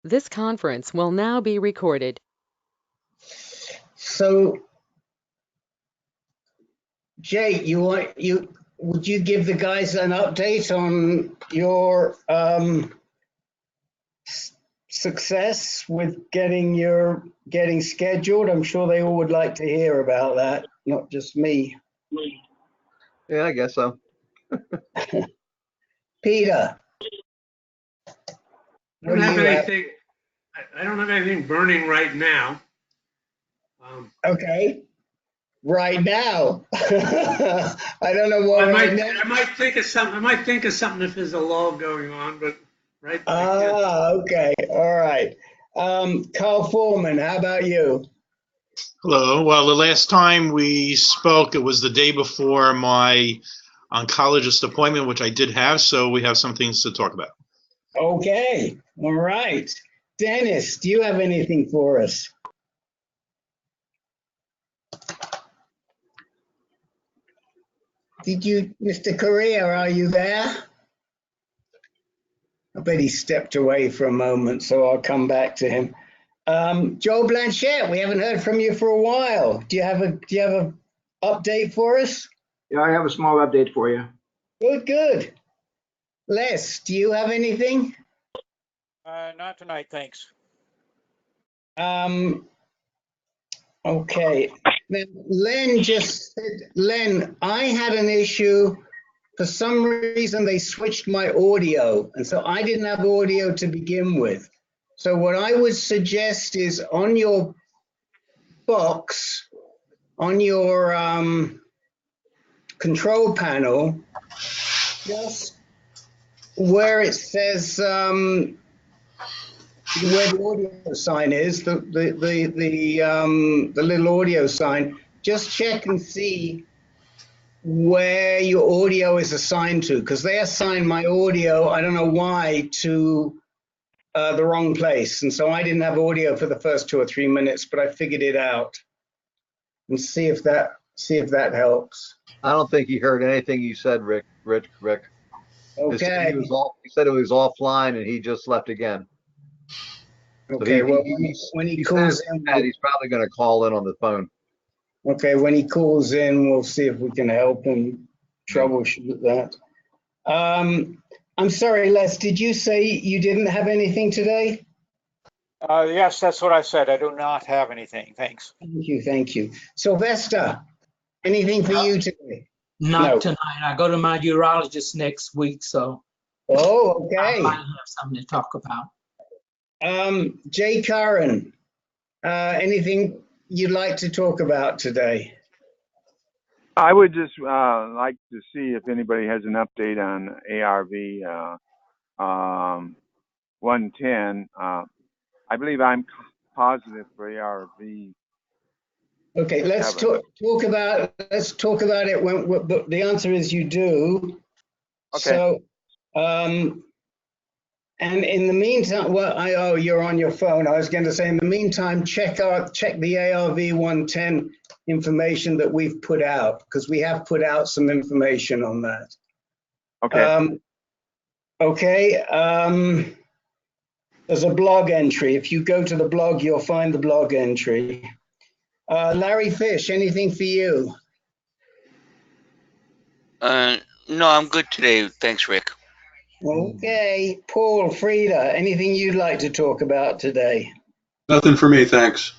This conference will now be recorded. So, Jay, would you give the guys an update on your success with getting scheduled? I'm sure they all would like to hear about that, not just me. Yeah, I guess so. Peter, I don't have anything. I don't have anything burning right now. Okay, right now. I don't know what. I might think of something. I might think of something if there's a lull going on, but right. Okay, all right. Carl Foreman, how about you? Hello. Well, the last time we spoke, it was the day before my oncologist appointment, which I did have, so we have some things to talk about. Okay, all right. Dennis, do you have anything for us? Mr. Correa, are you there? I bet he stepped away for a moment, so I'll come back to him. Joe Blanchette, we haven't heard from you for a while. Do you have a update for us? Yeah, I have a small update for you. Good. Les, do you have anything? Not tonight, thanks. Okay. Then Len just said, Len, I had an issue. For some reason, they switched my audio, and so I didn't have audio to begin with. So what I would suggest is on your box, on your control panel, just where it says where the audio sign is, the little audio sign, just check and see where your audio is assigned to, because they assigned my audio, I don't know why, to the wrong place. And so I didn't have audio for the first 2 or 3 minutes, but I figured it out. And see if that helps. I don't think he heard anything you said, Rick. Okay. He said it was offline and he just left again. Okay, So well, when he calls in, he's probably going to call in on the phone. okay, when he calls in, we'll see if we can help him troubleshoot that. I'm sorry, Les, did you say you didn't have anything today? Yes, that's what I said. I do not have anything. Thanks. Thank you. Sylvester, anything for you today? Not tonight. I go to my urologist next week, so. Oh, okay. I might have something to talk about. Jay Curran, anything you'd like to talk about today? I would just like to see if anybody has an update on ARV 110. I believe I'm positive for ARV. Okay, let's talk about it when the answer is you do. Okay. So, and in the meantime, well, you're on your phone. I was going to say, in the meantime, check the ARV 110 information that we've put out, because we have put out some information on that. Okay. There's a blog entry. If you go to the blog, you'll find the blog entry. Larry Fish, anything for you? No, I'm good today. Thanks, Rick. Okay. Paul, Frida, anything you'd like to talk about today? Nothing for me, thanks.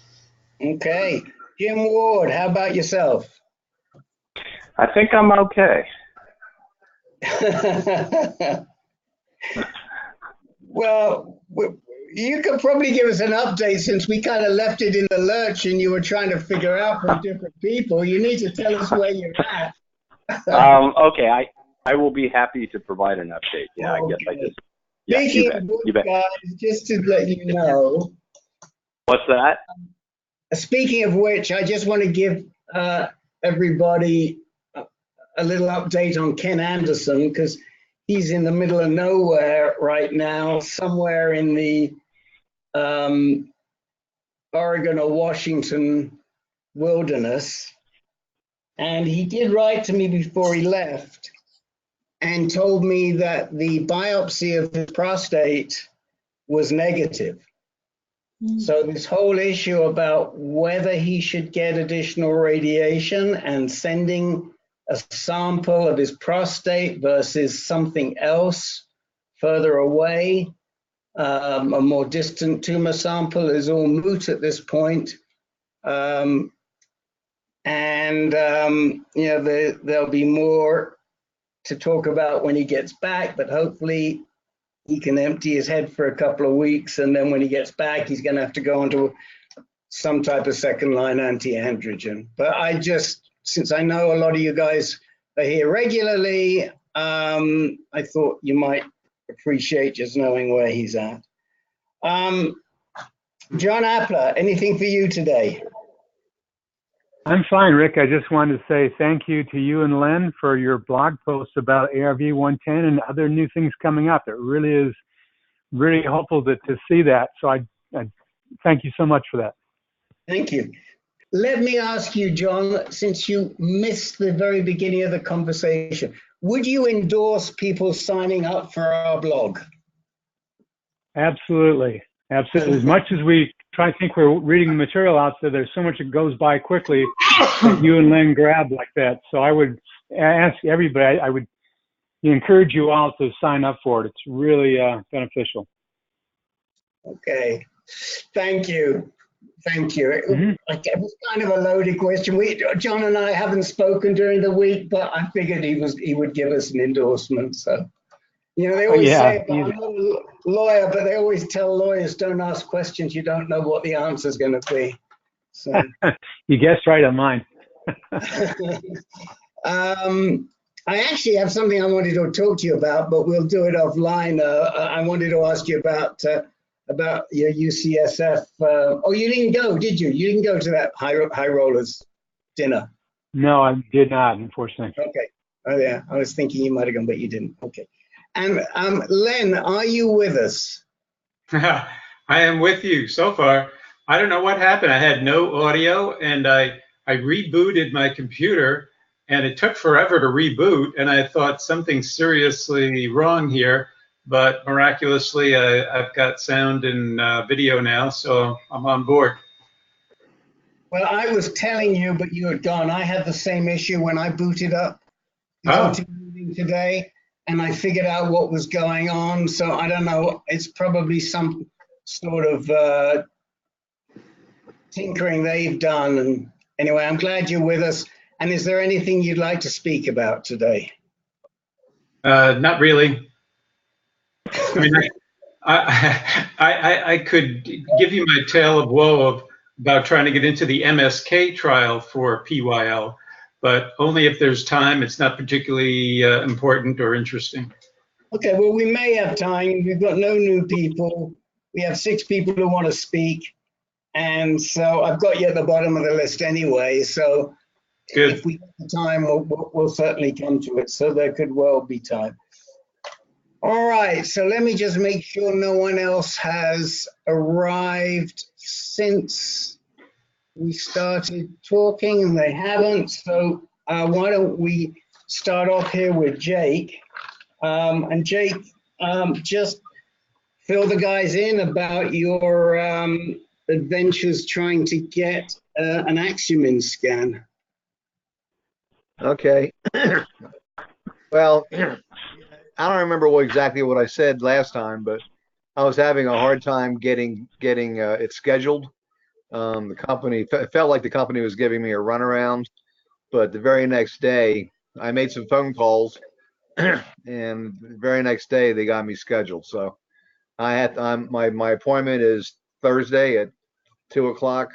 Okay. Jim Ward, how about yourself? I think I'm okay. Well, you could probably give us an update, since we kind of left it in the lurch and you were trying to figure out from different people. You need to tell us where you're at. Okay, I will be happy to provide an update. Yeah, okay. I guess I just. Yeah, Speaking of which, guys, just to let you know. What's that? Speaking of which, I just want to give everybody a little update on Ken Anderson, because he's in the middle of nowhere right now, somewhere in the Oregon or Washington wilderness. And he did write to me before he left and told me that the biopsy of his prostate was negative. So this whole issue about whether he should get additional radiation and sending a sample of his prostate versus something else further away, a more distant tumor sample, is all moot at this point. You know, there'll be more to talk about when he gets back, but hopefully he can empty his head for a couple of weeks, and then when he gets back, he's going to have to go onto some type of second-line anti-androgen. But I just, since I know a lot of you guys are here regularly, I thought you might appreciate just knowing where he's at. John Appler, anything for you today? I'm fine, Rick. I just wanted to say thank you to you and Len for your blog posts about ARV-110 and other new things coming up. It really is really helpful to see that. So I thank you so much for that. Thank you. Let me ask you, John, since you missed the very beginning of the conversation, would you endorse people signing up for our blog? Absolutely. Absolutely. As much as we try to think we're reading the material out there, there's so much that goes by quickly that you and Len grab like that. So I would ask everybody, I would encourage you all to sign up for it. It's really beneficial. Okay. Thank you. Thank you. It was kind of a loaded question. John and I haven't spoken during the week, but I figured he would give us an endorsement. So, you know, they always say, I'm not a lawyer, but they always tell lawyers, don't ask questions you don't know what the answer is going to be. So you guessed right on mine. I actually have something I wanted to talk to you about, but we'll do it offline. I wanted to ask you about your UCSF. Oh, you didn't go, did you? You didn't go to that high rollers dinner? No, I did not, unfortunately. Okay. Oh, yeah. I was thinking you might have gone, but you didn't. Okay. And Len, are you with us? I am with you so far. I don't know what happened. I had no audio, and I rebooted my computer, and it took forever to reboot, and I thought something's seriously wrong here. But miraculously, I've got sound and video now, so I'm on board. Well, I was telling you, but you had gone. I had the same issue when I booted up the voting meeting today, and I figured out what was going on. So I don't know. It's probably some sort of tinkering they've done. And anyway, I'm glad you're with us. And is there anything you'd like to speak about today? Not really. I mean, I could give you my tale of woe about trying to get into the MSK trial for PYL, but only if there's time. It's not particularly important or interesting. Okay, well, we may have time. We've got no new people. We have 6 people who want to speak. And so I've got you at the bottom of the list anyway. So good. If we get the time, we'll certainly come to it. So there could well be time. All right, so let me just make sure no one else has arrived since we started talking, and they haven't. So why don't we start off here with Jake? And Jake, just fill the guys in about your adventures trying to get an Axumin scan. Okay. Well, I don't remember exactly what I said last time, but I was having a hard time getting it scheduled. The company, it felt like the company was giving me a runaround, but the very next day I made some phone calls, and the very next day they got me scheduled. So I had my appointment is Thursday at 2 o'clock,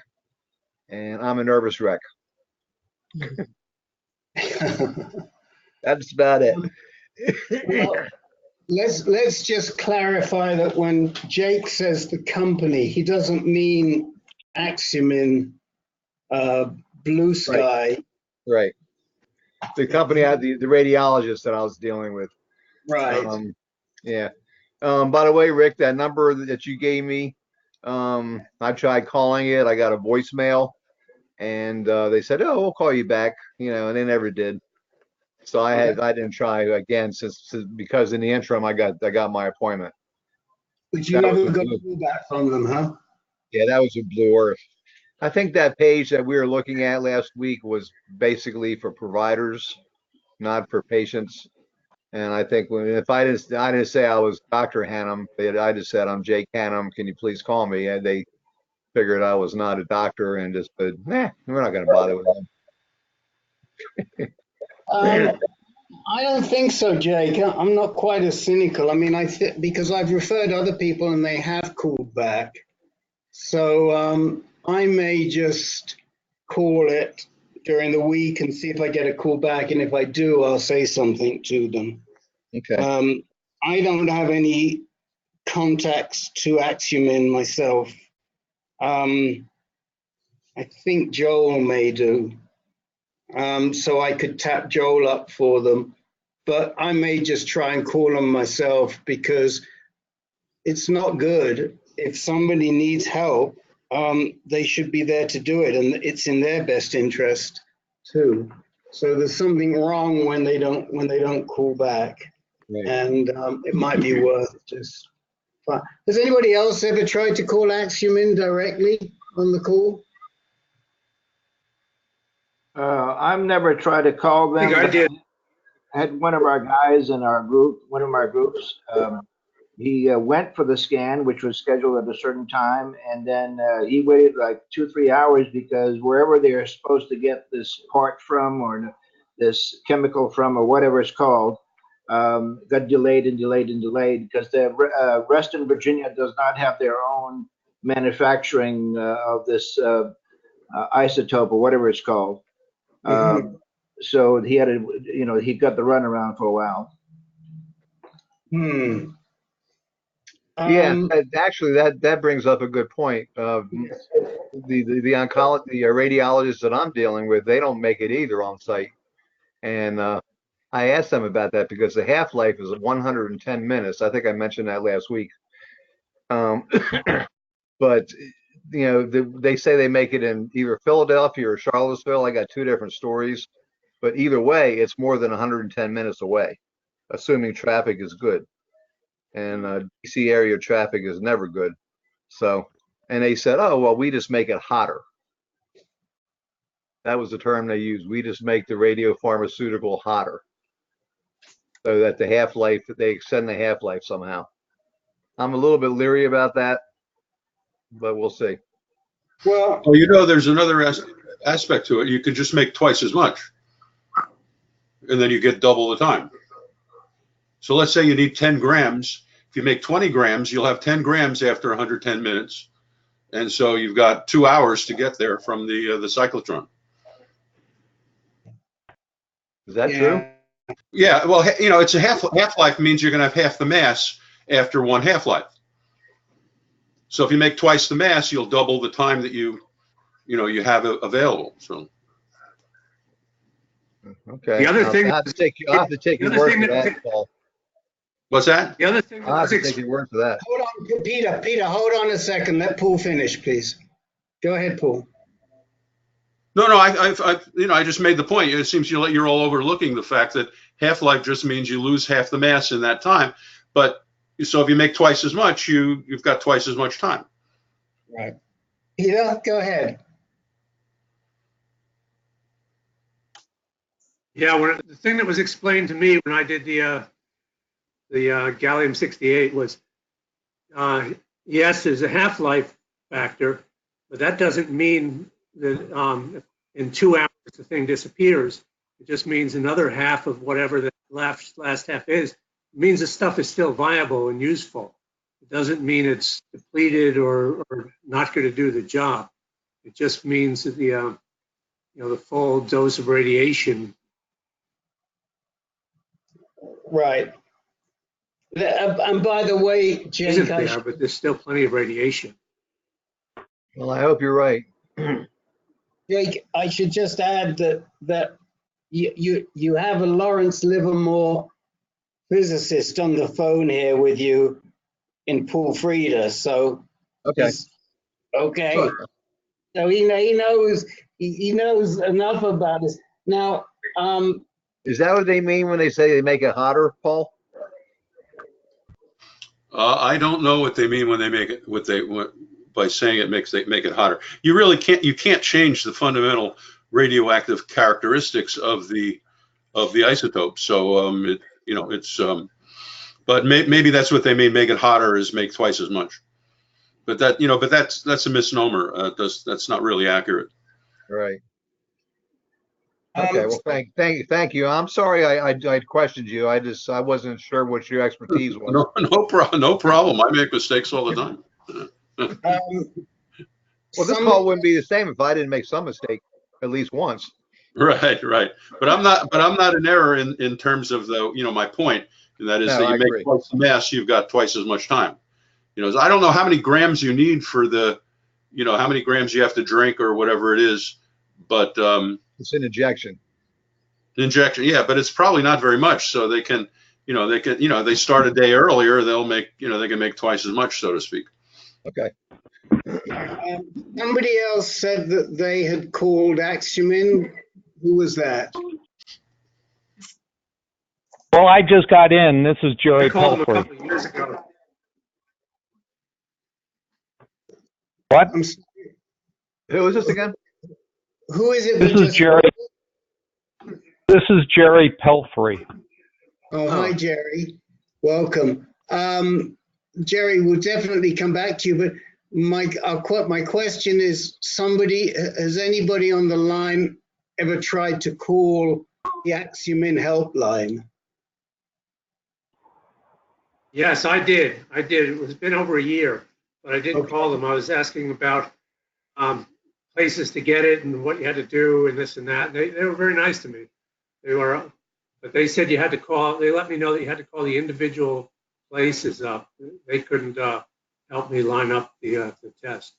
and I'm a nervous wreck. That's about it. Well, let's just clarify that when Jake says the company, he doesn't mean Axumin, Blue Sky. Right. The company had the radiologist that I was dealing with. Right. Yeah. By the way, Rick, that number that you gave me, I tried calling it. I got a voicemail, and they said, "Oh, we'll call you back," and they never did. So I didn't try again because in the interim I got my appointment. But you never got a call back from them, huh? Yeah, that was a Blue Earth. I think that page that we were looking at last week was basically for providers, not for patients. And I think if I didn't say I was Dr. Hannum, I just said I'm Jake Hannum. Can you please call me? And they figured I was not a doctor and just said, nah, we're not going to bother with them. I don't think so, Jake. I'm not quite as cynical. I mean, because I've referred other people and they have called back. So I may just call it during the week and see if I get a call back. And if I do, I'll say something to them. Okay. I don't have any contacts to Axumin myself. I think Joel may do. So I could tap Joel up for them. But I may just try and call them myself because it's not good. If somebody needs help, they should be there to do it, and it's in their best interest too. So there's something wrong when they don't call back, Right. and it might be worth just. Has anybody else ever tried to call Axumin directly on the call? I've never tried to call them. I think I did. I had one of our guys in our group, one of our groups. He went for the scan, which was scheduled at a certain time, and then he waited like 2-3 hours because wherever they're supposed to get this part from or this chemical from or whatever it's called, got delayed and delayed and delayed because the Reston, Virginia does not have their own manufacturing of this isotope or whatever it's called. So he had to, he got the runaround for a while. Yeah, actually, that brings up a good point. The oncology, the radiologists that I'm dealing with, they don't make it either on site. And I asked them about that because the half-life is 110 minutes. I think I mentioned that last week. But they say they make it in either Philadelphia or Charlottesville. I got two different stories, but either way, it's more than 110 minutes away, assuming traffic is good. And DC area traffic is never good. So, and they said, oh, well, we just make it hotter. That was the term they used. We just make the radiopharmaceutical hotter so that the half-life, they extend the half-life somehow. I'm a little bit leery about that, but we'll see. Well, there's another aspect to it. You could just make twice as much, and then you get double the time. So let's say you need 10 grams. If you make 20 grams, you'll have 10 grams after 110 minutes. And so you've got 2 hours to get there from the cyclotron. Is that true? Yeah, well, it's a half-life means you're going to have half the mass after one half-life. So if you make twice the mass, you'll double the time that you have available. So. Okay. The other thing, I'll have to take your word for that, Paul. What's that? The other thing I'll have to take your word for that. Hold on, Peter, hold on a second. Let Paul finish, please. Go ahead, Paul. No, I just made the point. It seems you're all overlooking the fact that half-life just means you lose half the mass in that time. But so if you make twice as much, you've got twice as much time. Right. Peter, go ahead. Yeah, the thing that was explained to me when I did the gallium-68 was, yes, there's a half-life factor, but that doesn't mean that in 2 hours the thing disappears. It just means another half of whatever the last half is. It means the stuff is still viable and useful. It doesn't mean it's depleted or not going to do the job. It just means that the full dose of radiation. Right. And by the way, Jake, isn't there, but there's still plenty of radiation. Well, I hope you're right. Jake, I should just add that you have a Lawrence Livermore physicist on the phone here with you in Paul Frieda. So okay. Okay. Sure. So he knows enough about this. Now, is that what they mean when they say they make it hotter, Paul? I don't know what they mean when they make it. by saying it make it hotter. You can't change the fundamental radioactive characteristics of the isotope. So but maybe that's what they mean. Make it hotter is make twice as much. But that's a misnomer. That's not really accurate. Right. Okay. Well, thank you. I'm sorry I questioned you. I wasn't sure what your expertise was. No problem. I make mistakes all the time. Well, this call wouldn't be the same if I didn't make some mistake at least once. Right. But I'm not in error in terms of my point, and that is that you make twice the mass, you've got twice as much time. I don't know how many grams you need for how many grams you have to drink or whatever it is, but it's an injection. Injection, yeah, but it's probably not very much. So they can, they start a day earlier, they can make twice as much, so to speak. Okay. Somebody else said that they had called Axumin. Who was that? Well, I just got in. This is Jerry I called him a Pelfrey. couple of years ago. What? Who is this again? Who is it? This is Jerry. This is Jerry Pelfrey. Oh, hi, Jerry. Welcome. Jerry, we'll definitely come back to you, but my question is, has anybody on the line ever tried to call the Axumin helpline? Yes, I did. It's been over a year, but I didn't call them. I was asking about places to get it and what you had to do and this and that. They were very nice to me. But they said you had to call. They let me know that you had to call the individual places up. They couldn't help me line up the test.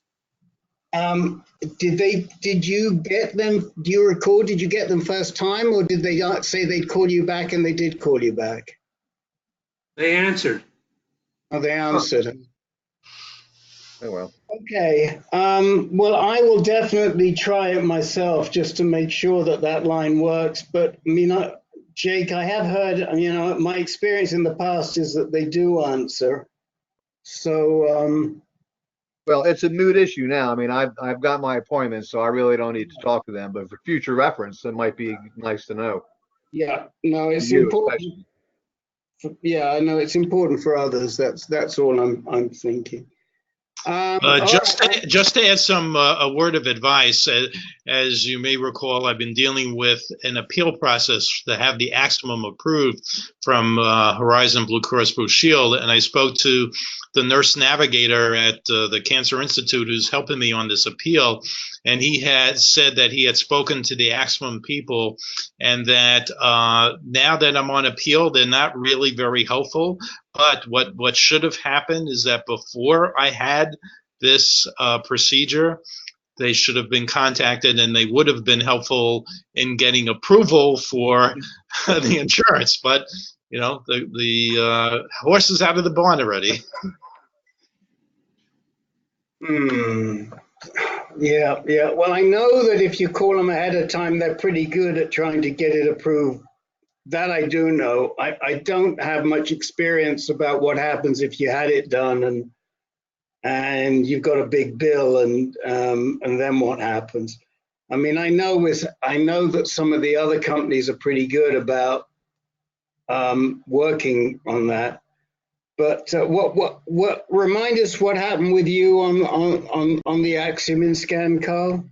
Did you get them? Do you recall? Did you get them first time, or did they say they'd call you back and they did call you back? They answered. Oh, they answered. Oh well. Okay. Well, I will definitely try it myself just to make sure that line works. But I mean, Jake, I have heard. My experience in the past is that they do answer. So. Well, it's a moot issue now. I mean, I've got my appointment, so I really don't need to talk to them. But for future reference, it might be nice to know. Yeah. No, it's important. Yeah, I know it's important for others. That's all I'm thinking. Just to add some a word of advice, as you may recall, I've been dealing with an appeal process to have the Axumin approved from Horizon Blue Cross Blue Shield, and I spoke to the nurse navigator at the Cancer Institute who's helping me on this appeal, and he had said that he had spoken to the Axumin people, and that now that I'm on appeal, they're not really very helpful. But what should have happened is that before I had this procedure, they should have been contacted, and they would have been helpful in getting approval for the insurance. But the horse is out of the barn already. Yeah. Well, I know that if you call them ahead of time, they're pretty good at trying to get it approved. That I do know. I don't have much experience about what happens if you had it done and you've got a big bill and then what happens. I mean, I know that some of the other companies are pretty good about working on that. But what remind us what happened with you on the Axumin scan, Carl?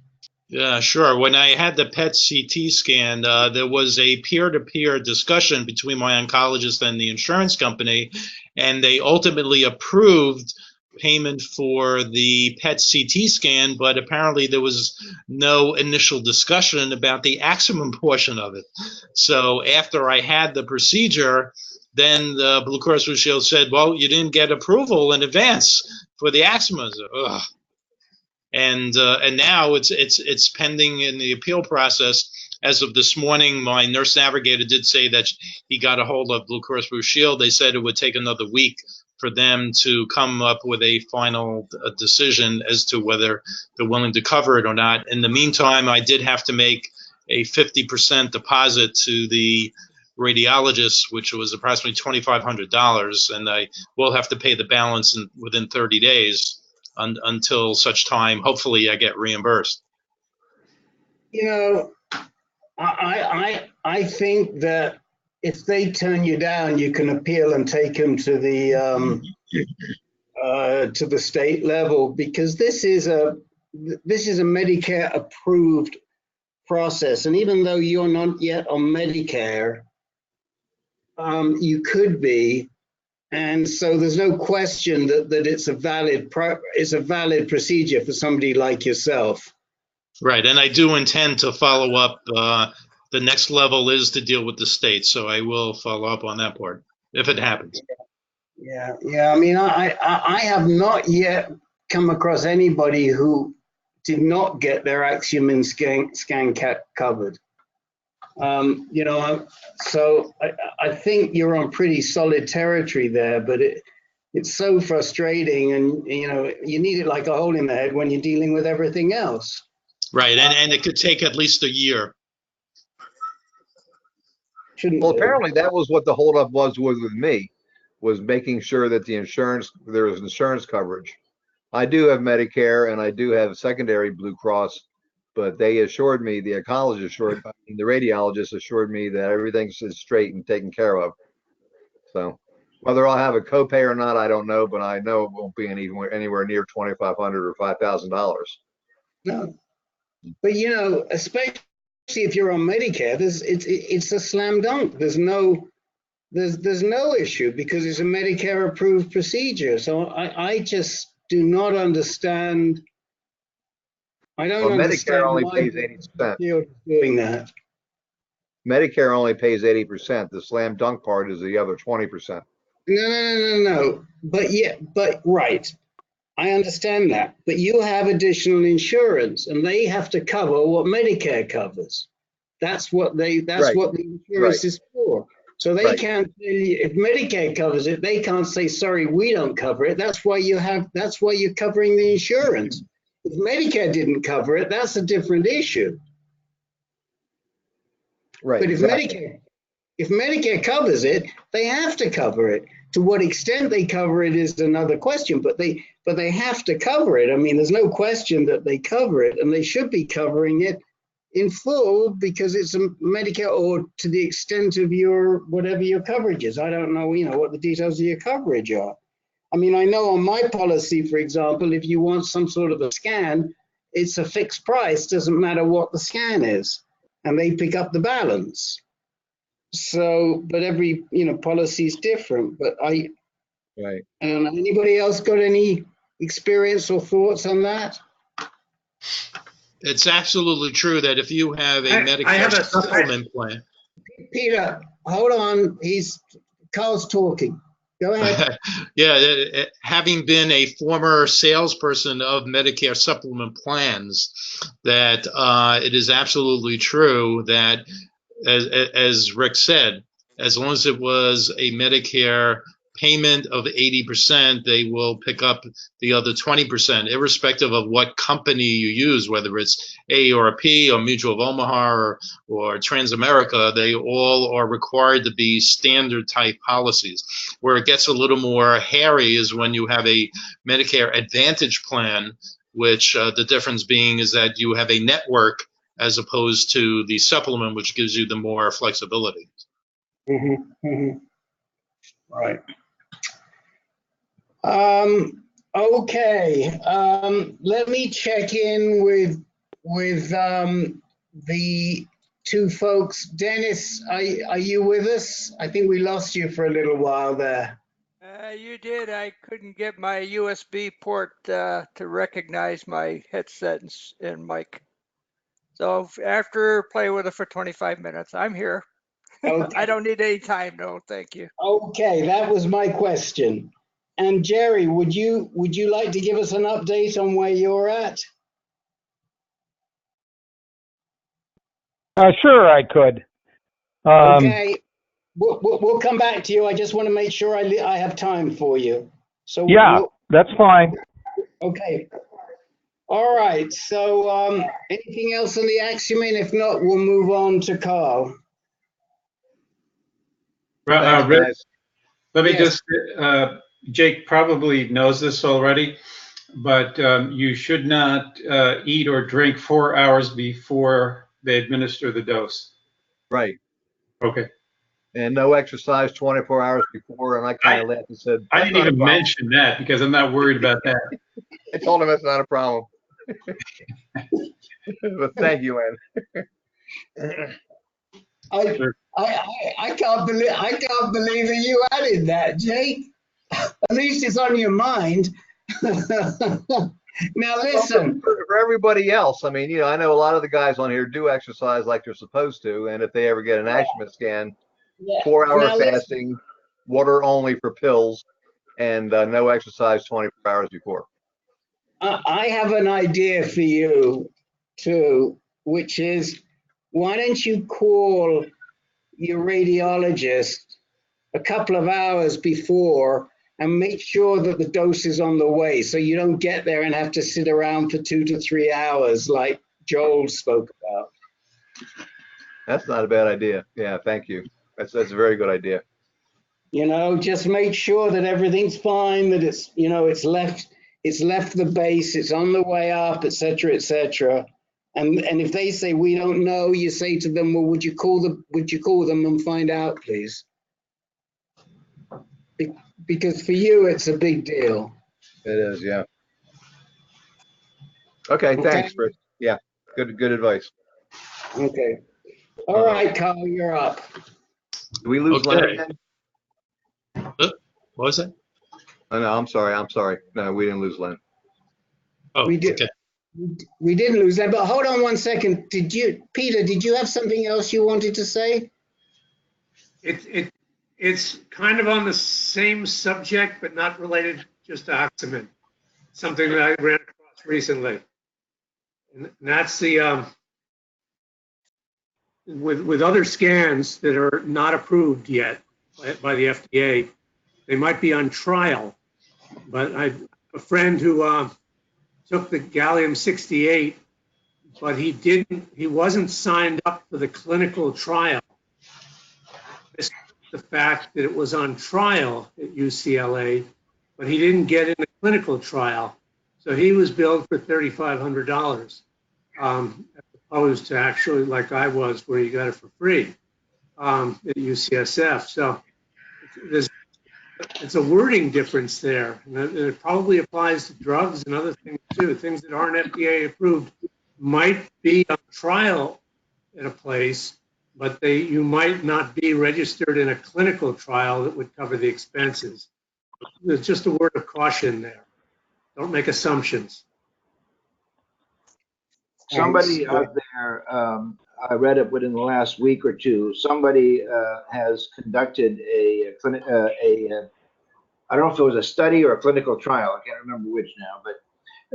Yeah, sure. When I had the PET CT scan, there was a peer-to-peer discussion between my oncologist and the insurance company, and they ultimately approved payment for the PET CT scan, but apparently there was no initial discussion about the Axumin portion of it. So after I had the procedure, then the Blue Cross Blue Shield said, well, you didn't get approval in advance for the Axumin. Ugh. And now it's pending in the appeal process. As of this morning, my nurse navigator did say that he got a hold of Blue Cross Blue Shield. They said it would take another week for them to come up with a final decision as to whether they're willing to cover it or not. In the meantime, I did have to make a 50% deposit to the radiologist, which was approximately $2,500, and I will have to pay the balance within 30 days. until such time, hopefully, I get reimbursed. You know, I think that if they turn you down, you can appeal and take them to the state level, because this is a Medicare approved process, and even though you're not yet on Medicare, you could be, and so there's no question that it's a valid procedure for somebody like yourself. Right, and I do intend to follow up. The next level is to deal with the state, so I will follow up on that part if it happens. Yeah. I mean, I have not yet come across anybody who did not get their Axumin scan covered. You know, so I think you're on pretty solid territory there, but it's so frustrating, and you know, you need it like a hole in the head when you're dealing with everything else. Right, and it could take at least a year. Well, apparently that was what the holdup was with me, was making sure that there was insurance coverage. I do have Medicare and I do have secondary Blue Cross, but they assured me, the radiologist assured me that everything's straight and taken care of. So whether I'll have a copay or not, I don't know, but I know it won't be anywhere near $2,500 or $5,000. No, but you know, especially if you're on Medicare, it's a slam dunk. There's no issue because it's a Medicare approved procedure. So I just do not understand. I don't understand Medicare only why pays 80%. you're doing that. Medicare only pays 80%. The slam dunk part is the other 20%. No. But right. I understand that. But you have additional insurance and they have to cover what Medicare covers. That's what the insurance is for. So they can't tell you, if Medicare covers it, they can't say, sorry, we don't cover it. That's why you're covering the insurance. If Medicare didn't cover it, that's a different issue. Right. But if Medicare covers it, they have to cover it. To what extent they cover it is another question, but they have to cover it. I mean, there's no question that they cover it, and they should be covering it in full because it's a Medicare, or to the extent of whatever your coverage is. I don't know, what the details of your coverage are. I mean, I know on my policy, for example, if you want some sort of a scan, it's a fixed price, doesn't matter what the scan is, and they pick up the balance. So, but every, policy is different, but I don't know, anybody else got any experience or thoughts on that? It's absolutely true that if you have a Medicare supplement plan. Peter, hold on. Carl's talking. Go ahead. Yeah, having been a former salesperson of Medicare supplement plans, that it is absolutely true that, as Rick said, as long as it was a Medicare payment of 80%, they will pick up the other 20%, irrespective of what company you use, whether it's A or a P or Mutual of Omaha or Transamerica. They all are required to be standard type policies. Where it gets a little more hairy is when you have a Medicare Advantage plan, which the difference being is that you have a network as opposed to the supplement, which gives you the more flexibility. Right. Okay. Let me check in with the two folks. Dennis, are you with us? I think we lost you for a little while there. You did. I couldn't get my USB port to recognize my headset and mic. So after playing with it for 25 minutes, I'm here. Okay. I don't need any time, no, thank you. Okay, that was my question. And Jerry, would you like to give us an update on where you're at? Sure, I could. Okay, we'll come back to you. I just want to make sure I have time for you. So yeah, that's fine. Okay. All right. So anything else on the Axumin? If not, we'll move on to Carl. Rick, let me just, Jake probably knows this already. but you should not eat or drink 4 hours before they administer the dose. Right. Okay. And no exercise 24 hours before. And I kind of laughed and said, I that's didn't not a even problem. mention that because I'm not worried about that. I told him that's not a problem. But thank you, Ann. I can't believe that you added that, Jake. At least it's on your mind. Now listen. Well, for everybody else, I mean, I know a lot of the guys on here do exercise like they're supposed to, and if they ever get an Axumin scan, 4-hour Now listen. fasting, water only for pills, and no exercise 24 hours before. I have an idea for you too, which is, why don't you call your radiologist a couple of hours before and make sure that the dose is on the way, so you don't get there and have to sit around for 2 to 3 hours like Joel spoke about. That's not a bad idea. Yeah, thank you. That's a very good idea. Just make sure that everything's fine, that it's left the base, it's on the way up, etc., etc. And if they say we don't know, you say to them, well, would you call them and find out, please? Because for you, it's a big deal. It is, yeah. Okay, thanks, Chris. Yeah, good advice. Okay. All right, Carl, you're up. Do we lose Len again? What was that? Oh, no, I'm sorry. No, we didn't lose Len. Oh, we did. Okay. We didn't lose Len, but hold on one second. Peter, did you have something else you wanted to say? It's kind of on the same subject, but not related just to Axumin. Something that I ran across recently, and that's the with other scans that are not approved yet by the FDA. They might be on trial, but I have a friend who took the gallium-68, but he wasn't signed up for the clinical trial. The fact that it was on trial at UCLA, but he didn't get in the clinical trial. So he was billed for $3,500, as opposed to actually like I was, where you got it for free at UCSF. So it's a wording difference there. And it probably applies to drugs and other things too. Things that aren't FDA approved might be on trial at a place, but you might not be registered in a clinical trial that would cover the expenses. There's just a word of caution there. Don't make assumptions. Somebody out there, I read it within the last week or two, somebody has conducted I don't know if it was a study or a clinical trial, I can't remember which now, but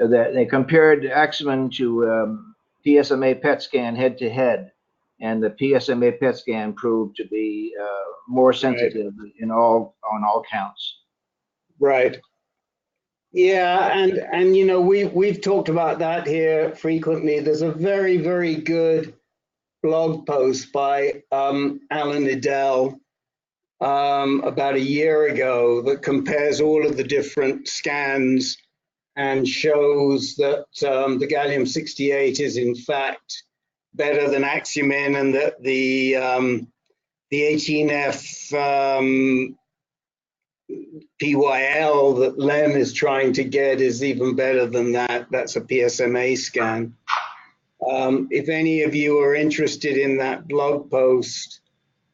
that they compared Axumin to PSMA PET scan head to head, and the PSMA PET scan proved to be more sensitive on all counts. Right. Yeah, and we've talked about that here frequently. There's a very, very good blog post by Alan Edel about a year ago that compares all of the different scans and shows that the gallium-68 is in fact better than Axumin, and that the 18F PYL that Len is trying to get is even better than that. That's a PSMA scan. If any of you are interested in that blog post,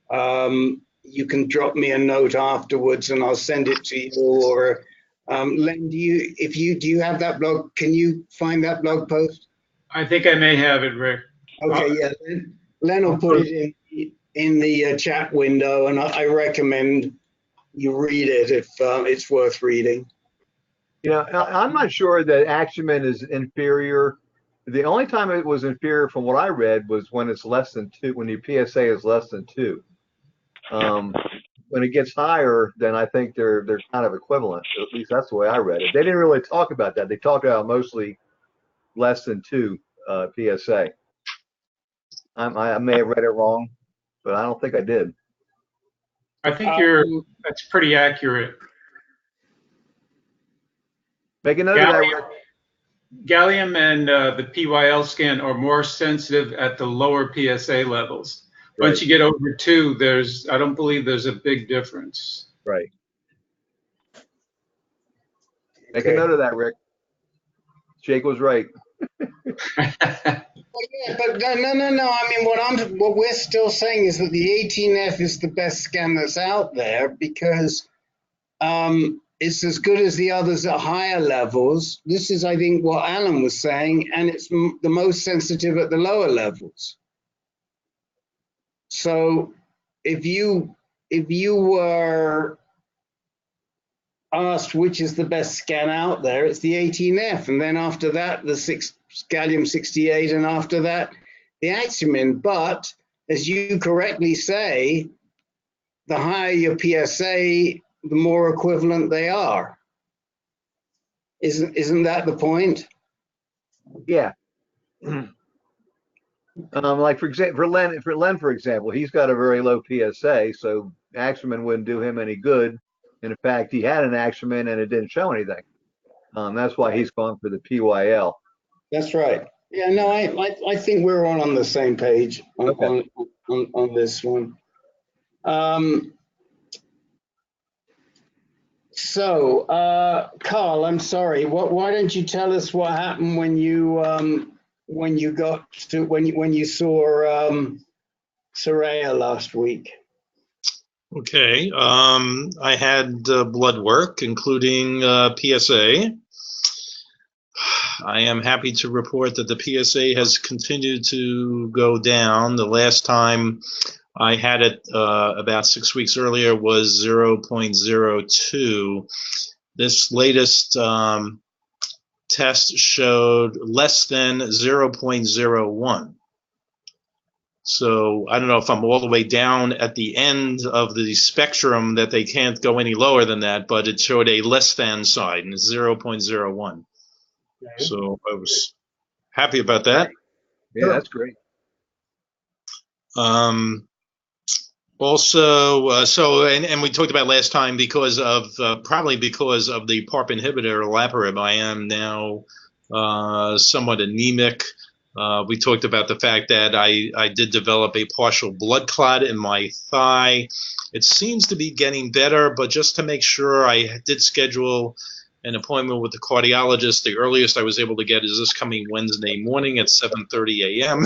you can drop me a note afterwards and I'll send it to you. Or Len, do you have that blog? Can you find that blog post? I think I may have it, Rick. Okay, yeah. Len will put it in the chat window, and I recommend you read it if it's worth reading. I'm not sure that Axumin is inferior. The only time it was inferior from what I read was when it's less than 2, when your PSA is less than 2. When it gets higher, then I think they're kind of equivalent. At least that's the way I read it. They didn't really talk about that. They talked about mostly less than 2 PSA. I may have read it wrong, but I don't think I did. I think that's pretty accurate. Make a note of that, Rick. Gallium and the PYL scan are more sensitive at the lower PSA levels. Right. Once you get over 2, I don't believe there's a big difference. Right. Make a note of that, Rick. Jake was right. Well, yeah, but no. I mean, what we're still saying is that the 18F is the best scan that's out there because it's as good as the others at higher levels. This is, I think, what Alan was saying, and it's the most sensitive at the lower levels. So, if you were asked which is the best scan out there, it's the 18F, and then after that the gallium-68, and after that the Axumin. But as you correctly say, the higher your PSA, the more equivalent they are. Isn't that the point? Yeah. Like for Len, for example, he's got a very low PSA, so Axumin wouldn't do him any good. And in fact, he had an Axumin and it didn't show anything. That's why he's gone for the PYL. That's right. Yeah, no, I think we're all on the same page on this one. So, Carl, I'm sorry. Why don't you tell us what happened when you saw Soraya last week? Okay. I had blood work, including PSA. I am happy to report that the PSA has continued to go down. The last time I had it about 6 weeks earlier was 0.02. This latest test showed less than 0.01. So I don't know if I'm all the way down at the end of the spectrum that they can't go any lower than that, but it showed a less than sign, 0.01. Okay. So I was happy about that. Yeah, that's great. Also, and we talked about last time because of probably because of the PARP inhibitor olaparib, I am now somewhat anemic. We talked about the fact that I did develop a partial blood clot in my thigh. It seems to be getting better, but just to make sure, I did schedule an appointment with the cardiologist. The earliest I was able to get is this coming Wednesday morning at 7:30 a.m.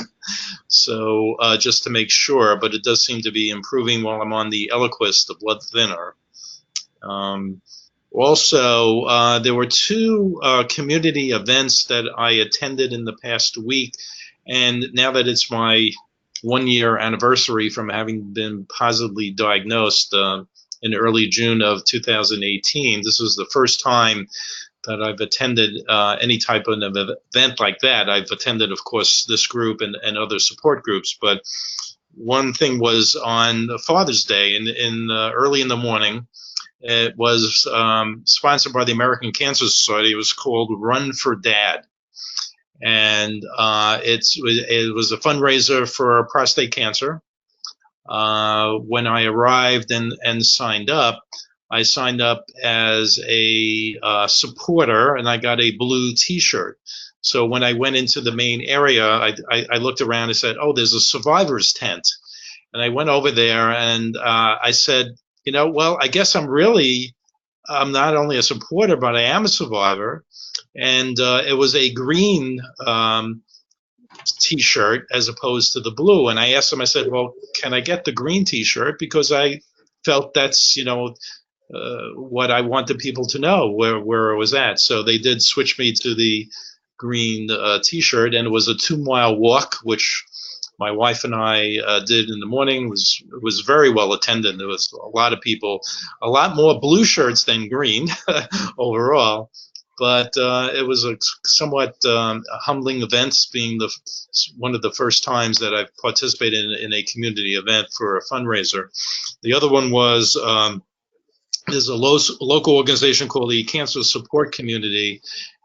So just to make sure, but it does seem to be improving while I'm on the Eliquis, the blood thinner. Also, there were 2 community events that I attended in the past week, and now that it's my 1-year anniversary from having been positively diagnosed in early June of 2018, this was the first time that I've attended any type of an event like that. I've attended, of course, this group and other support groups, but one thing was on Father's Day in early in the morning. It was sponsored by the American Cancer Society. It was called Run for Dad. And it was a fundraiser for prostate cancer. When I arrived and signed up, I signed up as a supporter, and I got a blue T-shirt. So when I went into the main area, I looked around and said, oh, there's a survivor's tent. And I went over there and I said, you know, well, I guess I'm not only a supporter, but I am a survivor. And it was a green T-shirt as opposed to the blue. And I asked them, I said, well, can I get the green T-shirt? Because I felt that's, you know, what I wanted people to know, where it was at. So they did switch me to the green T-shirt, and it was a 2-mile walk, which my wife and I did in the morning. Was very well attended. There was a lot of people, a lot more blue shirts than green overall. But it was a somewhat humbling event, being one of the first times that I've participated in a community event for a fundraiser. The other one was there's a local organization called the Cancer Support Community,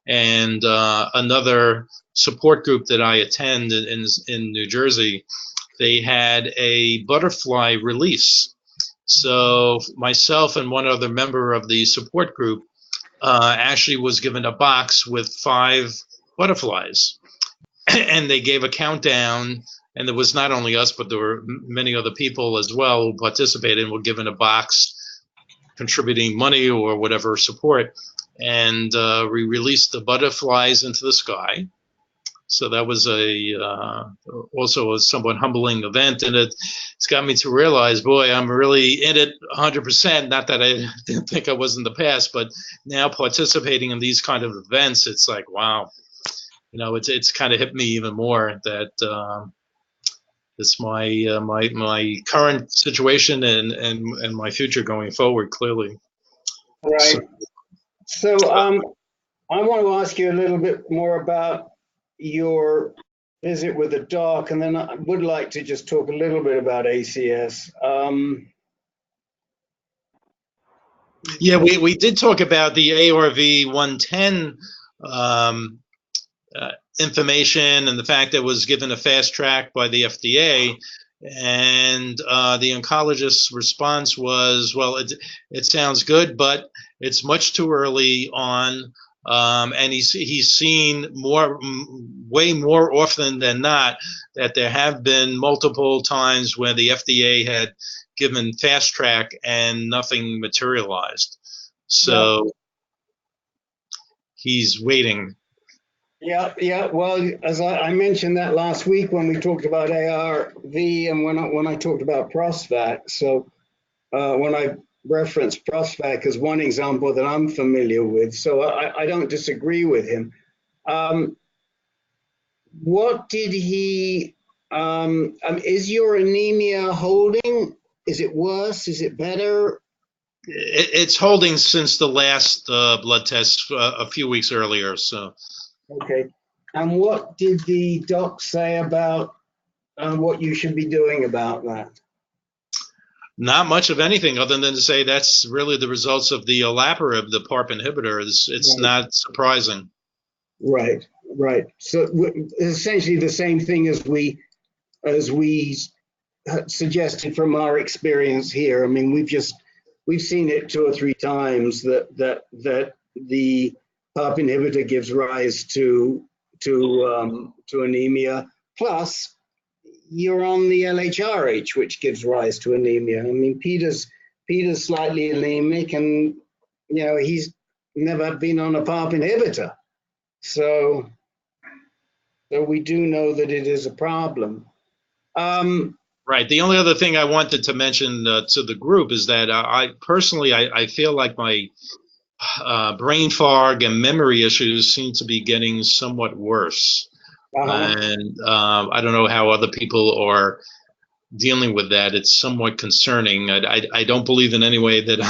and another support group that I attend in New Jersey. They had a butterfly release. So myself and one other member of the support group actually was given a box with 5 butterflies. And they gave a countdown, and there was not only us, but there were many other people as well who participated and were given a box contributing money or whatever support. And we released the butterflies into the sky. So that was also a somewhat humbling event, and it's got me to realize, boy, I'm really in it 100%. Not that I didn't think I was in the past, but now participating in these kind of events, it's like, wow, it's kind of hit me even more that it's my current situation and my future going forward, clearly. Right. So I want to ask you a little bit more about your visit with the doc, and then I would like to just talk a little bit about ACS. Yeah, we did talk about the ARV 110 information and the fact that it was given a fast track by the FDA. And the oncologist's response was, well, it sounds good, but it's much too early on. And he's seen way more often than not that there have been multiple times where the FDA had given fast track and nothing materialized. So he's waiting. Yeah. Well, as I mentioned that last week when we talked about ARV and when I talked about PROSVAC. So when I referenced PROSVAC as one example that I'm familiar with, so I don't disagree with him. What did he? Is your anemia holding? Is it worse? Is it better? It's holding since the last blood test a few weeks earlier. So. Okay. And what did the doc say about what you should be doing about that? Not much of anything other than to say that's really the results of the olaparib, the PARP inhibitor. It's not surprising. Right. So essentially the same thing as we suggested from our experience here. I mean, we've seen it 2 or 3 times that the PARP inhibitor gives rise to anemia. Plus, you're on the LHRH, which gives rise to anemia. I mean, Peter's slightly anemic, and he's never been on a PARP inhibitor, so we do know that it is a problem. Right. The only other thing I wanted to mention to the group is that I personally feel like my brain fog and memory issues seem to be getting somewhat worse. And I don't know how other people are dealing with that. It's somewhat concerning. I don't believe in any way that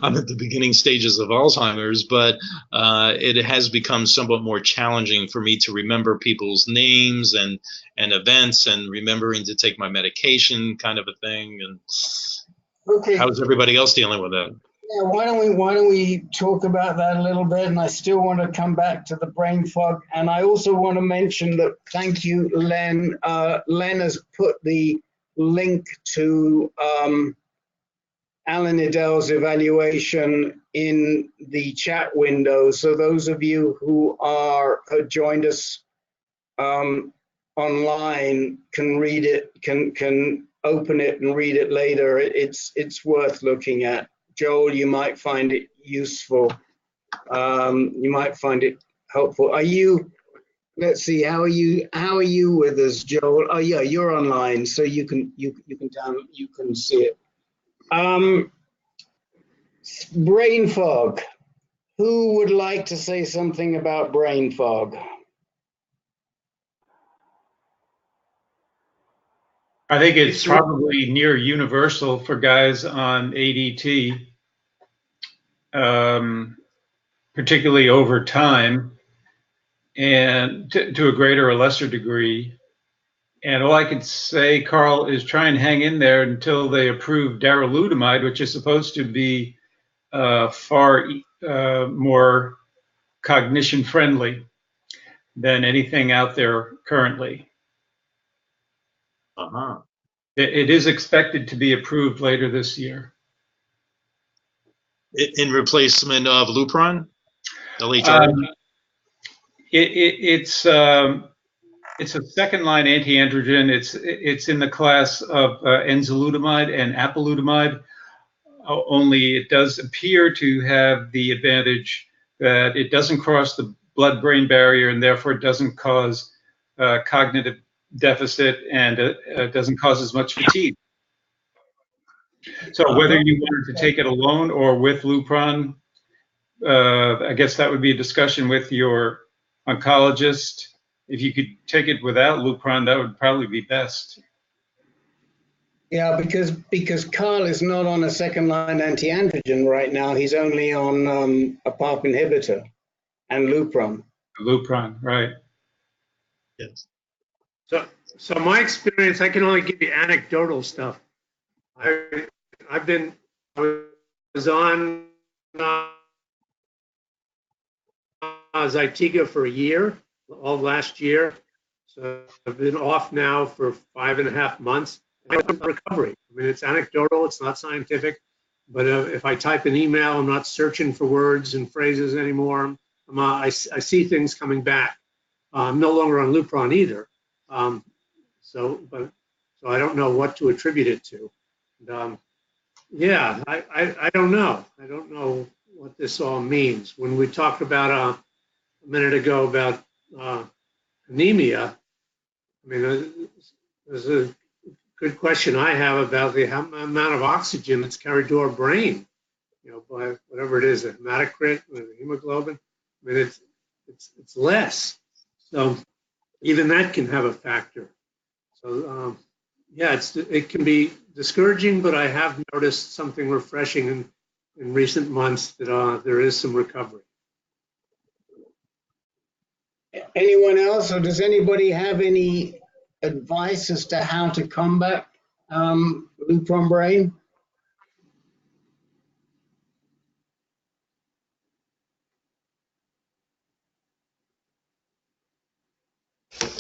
I'm at the beginning stages of Alzheimer's, but it has become somewhat more challenging for me to remember people's names and events and remembering to take my medication, kind of a thing. And how's everybody else dealing with that? Yeah, why don't we talk about that a little bit? And I still want to come back to the brain fog. And I also want to mention that, thank you, Len. Len has put the link to Alan Edell's evaluation in the chat window. So those of you who have joined us online can read it, can open it and read it later. It's worth looking at. Joel, you might find it useful. You might find it helpful. Let's see, how are you with us, Joel? Oh yeah, you're online, so you can see it. Brain fog. Who would like to say something about brain fog? I think it's probably near universal for guys on ADT, particularly over time, and to a greater or lesser degree. And all I can say, Carl, is try and hang in there until they approve darolutamide, which is supposed to be far more cognition friendly than anything out there currently. It is expected to be approved later this year. In replacement of Lupron? LHRH? It's a second-line anti-androgen. It's in the class of enzalutamide and apalutamide. Only it does appear to have the advantage that it doesn't cross the blood-brain barrier and therefore doesn't cause cognitive deficit and doesn't cause as much fatigue. So whether you wanted to take it alone or with Lupron, I guess that would be a discussion with your oncologist. If you could take it without Lupron, that would probably be best. Yeah, because Carl is not on a second-line anti-androgen right now. He's only on a PARP inhibitor and Lupron. Lupron, right. Yes. So my experience, I can only give you anecdotal stuff. I was on Zytiga for a year, all last year. So I've been off now for 5.5 months. Recovery. I mean, it's anecdotal, it's not scientific, but if I type an email, I'm not searching for words and phrases anymore. I see things coming back. I'm no longer on Lupron either. So I don't know what to attribute it to. And, yeah, I don't know. I don't know what this all means. When we talked about a minute ago about anemia, I mean, there's a good question I have about the amount of oxygen that's carried to our brain, you know, by whatever it is, the hematocrit, the hemoglobin. I mean, it's less. So even that can have a factor. So yeah, it can be discouraging, but I have noticed something refreshing in recent months that there is some recovery. Anyone else, or does anybody have any advice as to how to combat Lupron brain?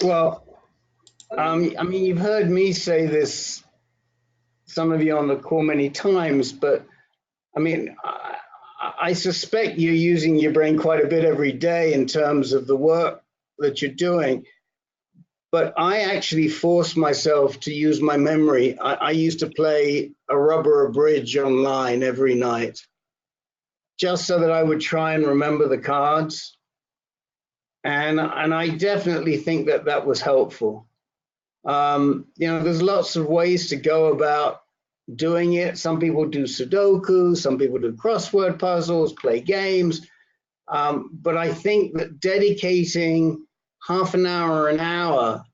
Well, I mean, you've heard me say this, some of you on the call many times, but I mean, I suspect you're using your brain quite a bit every day in terms of the work that you're doing. But I actually force myself to use my memory. I used to play a rubber bridge online every night, just so that I would try and remember the cards. And I definitely think that that was helpful. You know, there's lots of ways to go about doing it. Some people do Sudoku, some people do crossword puzzles, play games. But I think that dedicating half an hour or an hour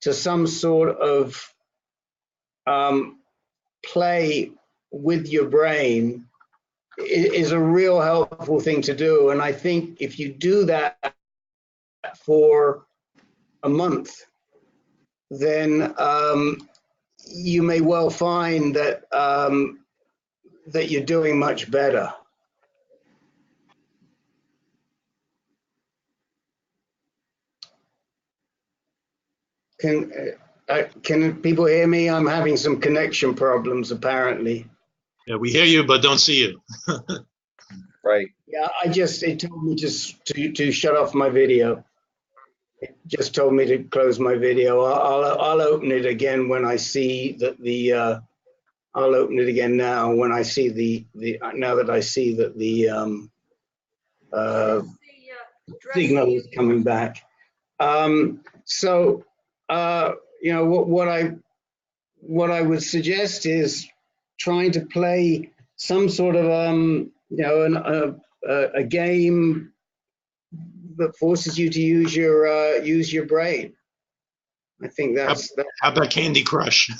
to some sort of play with your brain is a real helpful thing to do. And I think if you do that for a month, then you may well find that that you're doing much better. Can people hear me? I'm having some connection problems apparently. Yeah, we hear you, but don't see you. Right. Yeah, it told me just to shut off my video. It just told me to close my video. I'll open it again when I see that I'll open it again now when I see now that I see that the signal is coming back. So you know, what I would suggest is trying to play some sort of you know, a game that forces you to use your brain. I think that's how about Candy Crush?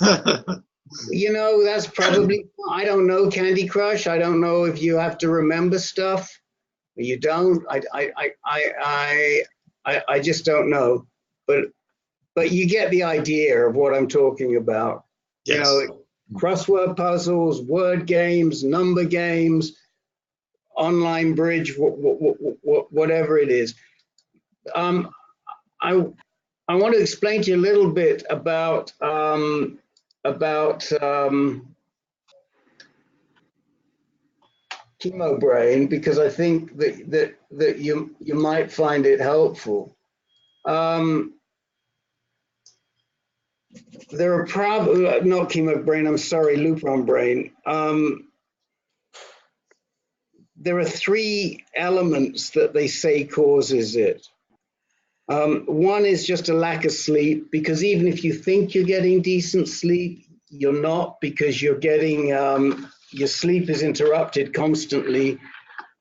You know, that's probably, I don't know Candy Crush. I don't know if you have to remember stuff. You don't. I just don't know. But you get the idea of what I'm talking about. Yes. You know, crossword puzzles, word games, number games, online bridge, whatever it is. I want to explain to you a little bit about chemo brain because I think that you might find it helpful. There are probably not chemo brain. I'm sorry, Lupron brain. There are 3 elements that they say causes it. One is just a lack of sleep, because even if you think you're getting decent sleep, you're not, because you're getting your sleep is interrupted constantly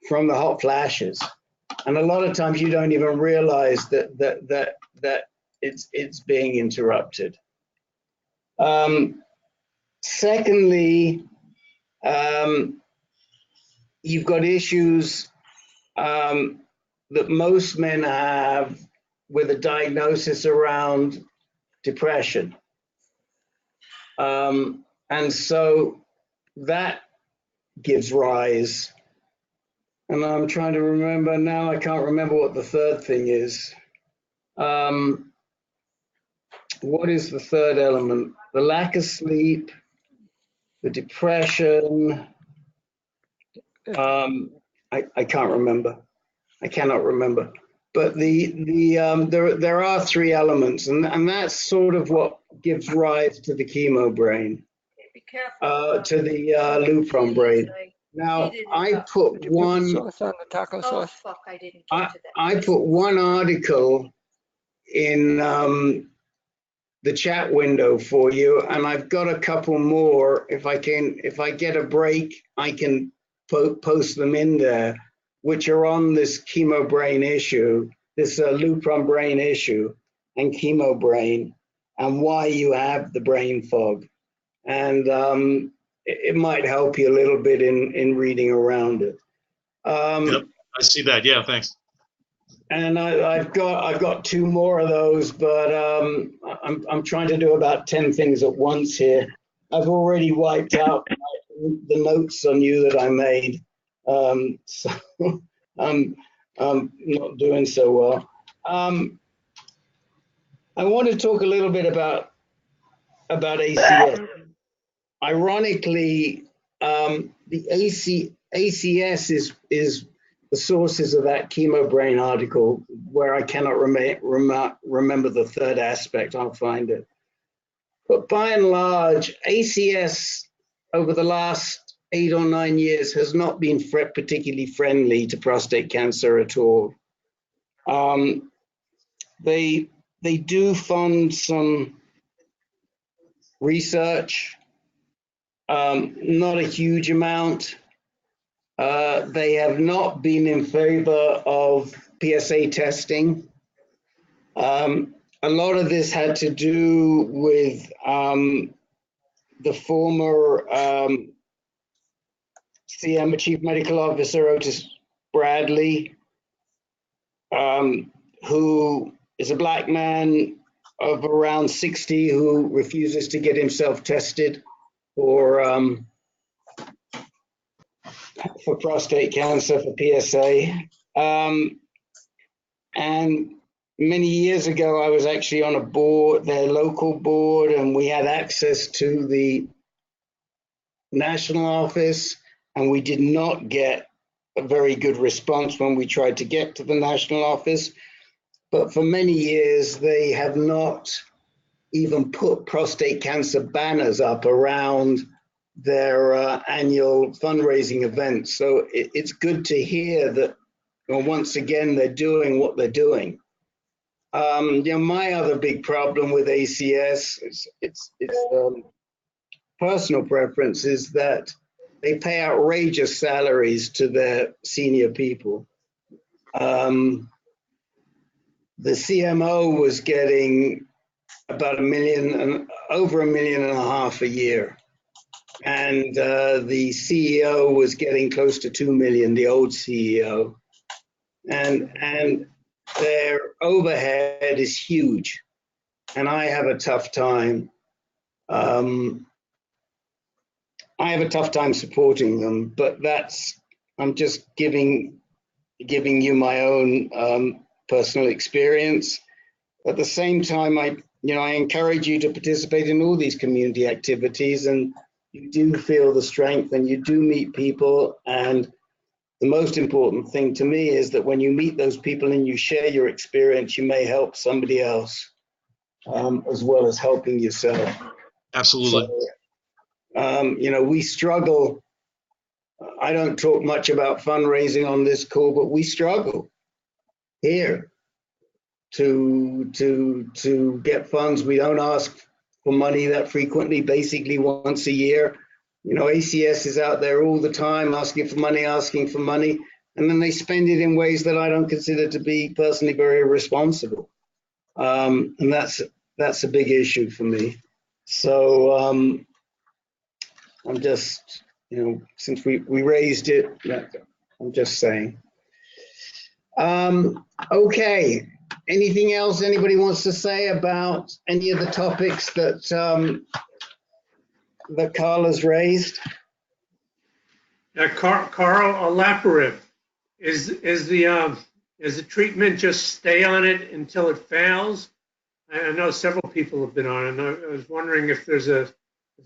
from the hot flashes, and a lot of times you don't even realize that it's being interrupted. Secondly, you've got issues that most men have with a diagnosis around depression. And so that gives rise. And I'm trying to remember now, I can't remember what the third thing is. What is the third element? The lack of sleep, the depression. I can't remember. I cannot remember. But there are 3 elements, and that's sort of what gives rise to the chemo brain, to the Lupron brain. Now, I put one. Sauce on the taco sauce. Oh, fuck, I didn't get to that. I put one article in the chat window for you, and I've got a couple more. If I get a break, I can post them in there, which are on this chemo brain issue, this Lupron brain issue, and chemo brain, and why you have the brain fog. And it might help you a little bit in reading around it. Yep, I see that. Yeah, thanks. And I've got 2 more of those, but I'm trying to do about 10 things at once here. I've already wiped out the notes on you that I made, so I'm not doing so well. I want to talk a little bit about ACS. Ironically, the ACS is the sources of that chemo brain article, where I cannot remember the third aspect. I'll find it. But by and large, ACS over the last 8 or 9 years has not been particularly friendly to prostate cancer at all. They do fund some research, not a huge amount. They have not been in favor of PSA testing. A lot of this had to do with the former CM, Chief Medical Officer Otis Bradley, who is a black man of around 60 who refuses to get himself tested for prostate cancer, for PSA. And many years ago, I was actually on a board, their local board, and we had access to the national office, and we did not get a very good response when we tried to get to the national office. But for many years, they have not even put prostate cancer banners up around their annual fundraising events. So it's good to hear that, well, once again, they're doing what they're doing. My other big problem with ACS is it's personal preference, is that they pay outrageous salaries to their senior people. The CMO was getting about over $1.5 million a year. And the CEO was getting close to $2 million, the old CEO. And their overhead is huge. And I have a tough time. Supporting them, but I'm just giving you my own personal experience. At the same time, I encourage you to participate in all these community activities, and you do feel the strength, and you do meet people, and the most important thing to me is that when you meet those people and you share your experience, you may help somebody else as well as helping yourself. Absolutely. So, you know, we struggle. I don't talk much about fundraising on this call, but we struggle here to get funds. We don't ask for money that frequently, basically once a year. You know, ACS is out there all the time asking for money, and then they spend it in ways that I don't consider to be personally very responsible. And that's a big issue for me. So I'm just, you know, since we raised it, I'm just saying. Okay. Anything else anybody wants to say about any of the topics that that Carla's raised? Carl, olaparib, is the treatment just stay on it until it fails? I know several people have been on it, and I was wondering if there's a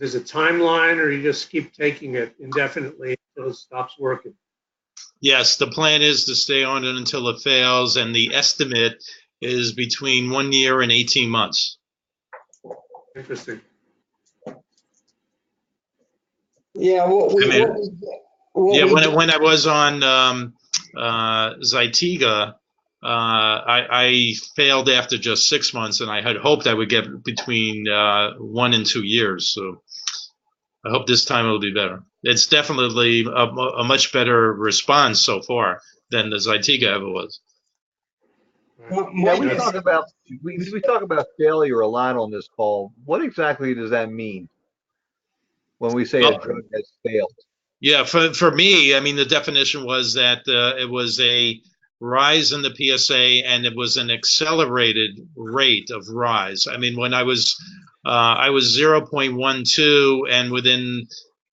timeline, or you just keep taking it indefinitely until it stops working. Yes, the plan is to stay on it until it fails, and the estimate is between 1 year and 18 months. Interesting. Yeah, when I was on Zytiga, I failed after just 6 months, and I had hoped I would get between 1 and 2 years. So I hope this time it'll be better. It's definitely a much better response so far than the Zytiga ever was. Yeah, we talk about failure a lot on this call. What exactly does that mean when we say a drug has failed? Yeah, for me, I mean, the definition was that it was a rise in the PSA, and it was an accelerated rate of rise. I mean, when I was 0.12, and within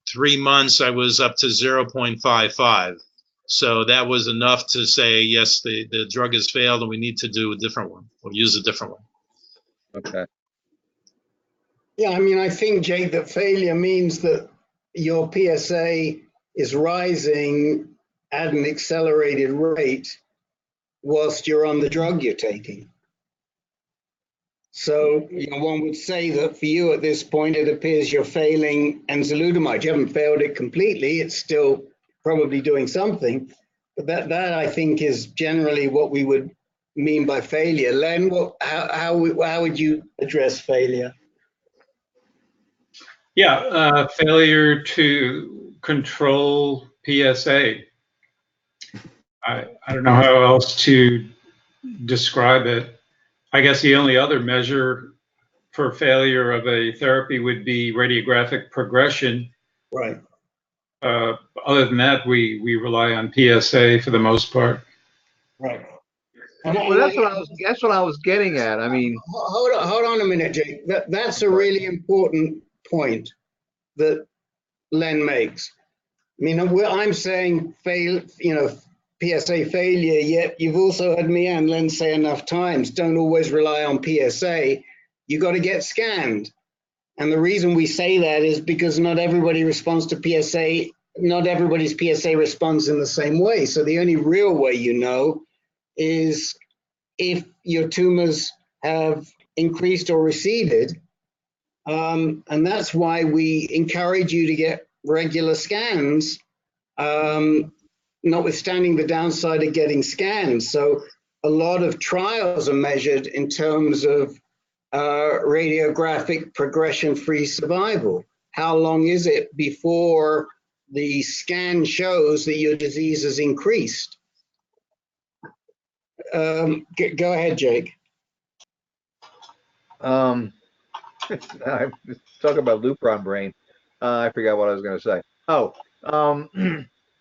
3 months I was up to 0.55. So that was enough to say, yes, the drug has failed, and we need to do a different one, or use a different one. Okay. Yeah, I mean, I think, Jake, that failure means that your PSA is rising at an accelerated rate whilst you're on the drug you're taking. So, you know, one would say that for you at this point, it appears you're failing enzalutamide. You haven't failed it completely. It's still probably doing something. But that I think is generally what we would mean by failure. Len, how would you address failure? Yeah, failure to control PSA. I don't know how else to describe it. I guess the only other measure for failure of a therapy would be radiographic progression. Right. Other than that, we rely on PSA for the most part. Right. Well, that's what I was getting at. I mean, hold on a minute, Jake. That's a really important point that Len makes. I mean, I'm saying PSA failure, yet you've also heard me and Len say enough times, don't always rely on PSA. You got to get scanned. And the reason we say that is because not everybody responds to PSA. Not everybody's PSA responds in the same way. So the only real way you know is if your tumors have increased or receded. And that's why we encourage you to get regular scans, notwithstanding the downside of getting scans. So a lot of trials are measured in terms of radiographic progression-free survival. How long is it before the scan shows that your disease has increased? Go ahead, Jake. I talk about Lupron brain. I forgot what I was going to say. Oh,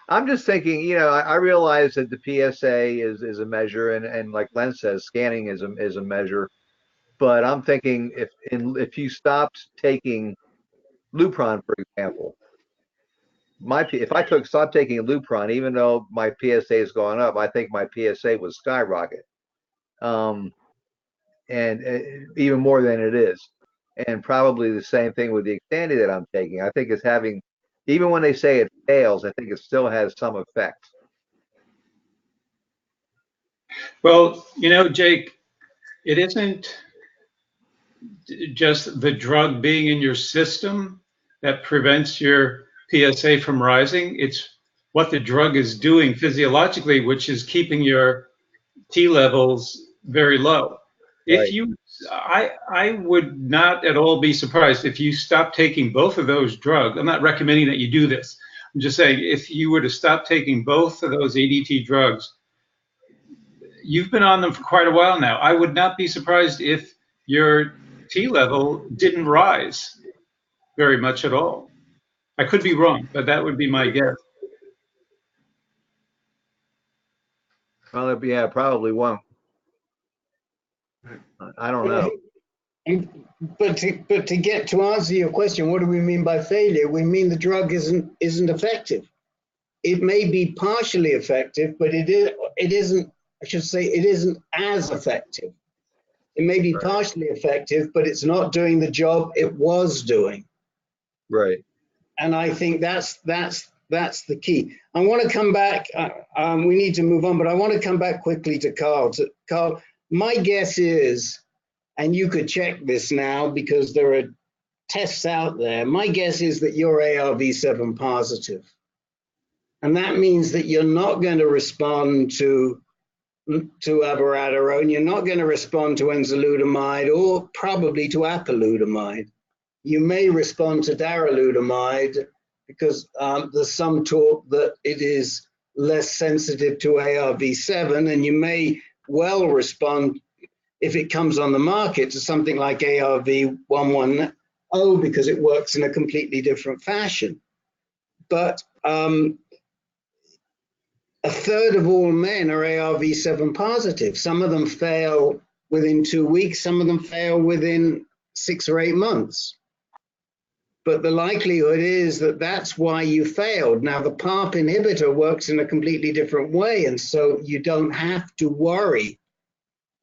I'm just thinking, you know, I realize that the PSA is a measure, and like Len says, scanning is a measure. But I'm thinking if you stopped taking Lupron, for example, if I stopped taking Lupron, even though my PSA has gone up, I think my PSA would skyrocket, and even more than it is. And probably the same thing with the Xtandi that I'm taking. I think it's having, even when they say it fails, I think it still has some effect. Well, Jake, it isn't just the drug being in your system that prevents your PSA from rising. It's what the drug is doing physiologically, which is keeping your T levels very low. If you, I would not at all be surprised if you stop taking both of those drugs. I'm not recommending that you do this. I'm just saying if you were to stop taking both of those ADT drugs, you've been on them for quite a while now. I would not be surprised if your T level didn't rise very much at all. I could be wrong, but that would be my guess. Well, yeah, probably won't. I don't know. But to answer your question, what do we mean by failure? We mean the drug isn't effective. It may be partially effective, but it isn't. I should say it isn't as effective. It may be partially effective, but it's not doing the job it was doing. Right. And I think that's the key. I want to come back. We need to move on, but I want to come back quickly to Carl. Carl, my guess is, and you could check this now because there are tests out there. My guess is that you're ARV7 positive. And that means that you're not going to respond to abiraterone, you're not going to respond to enzalutamide or probably to apalutamide. You may respond to darolutamide because there's some talk that it is less sensitive to ARV7, and you may well respond if it comes on the market to something like ARV110 because it works in a completely different fashion. But a third of all men are ARV7 positive. Some of them fail within 2 weeks, some of them fail within 6 or 8 months. But the likelihood is that that's why you failed. Now, the PARP inhibitor works in a completely different way, and so you don't have to worry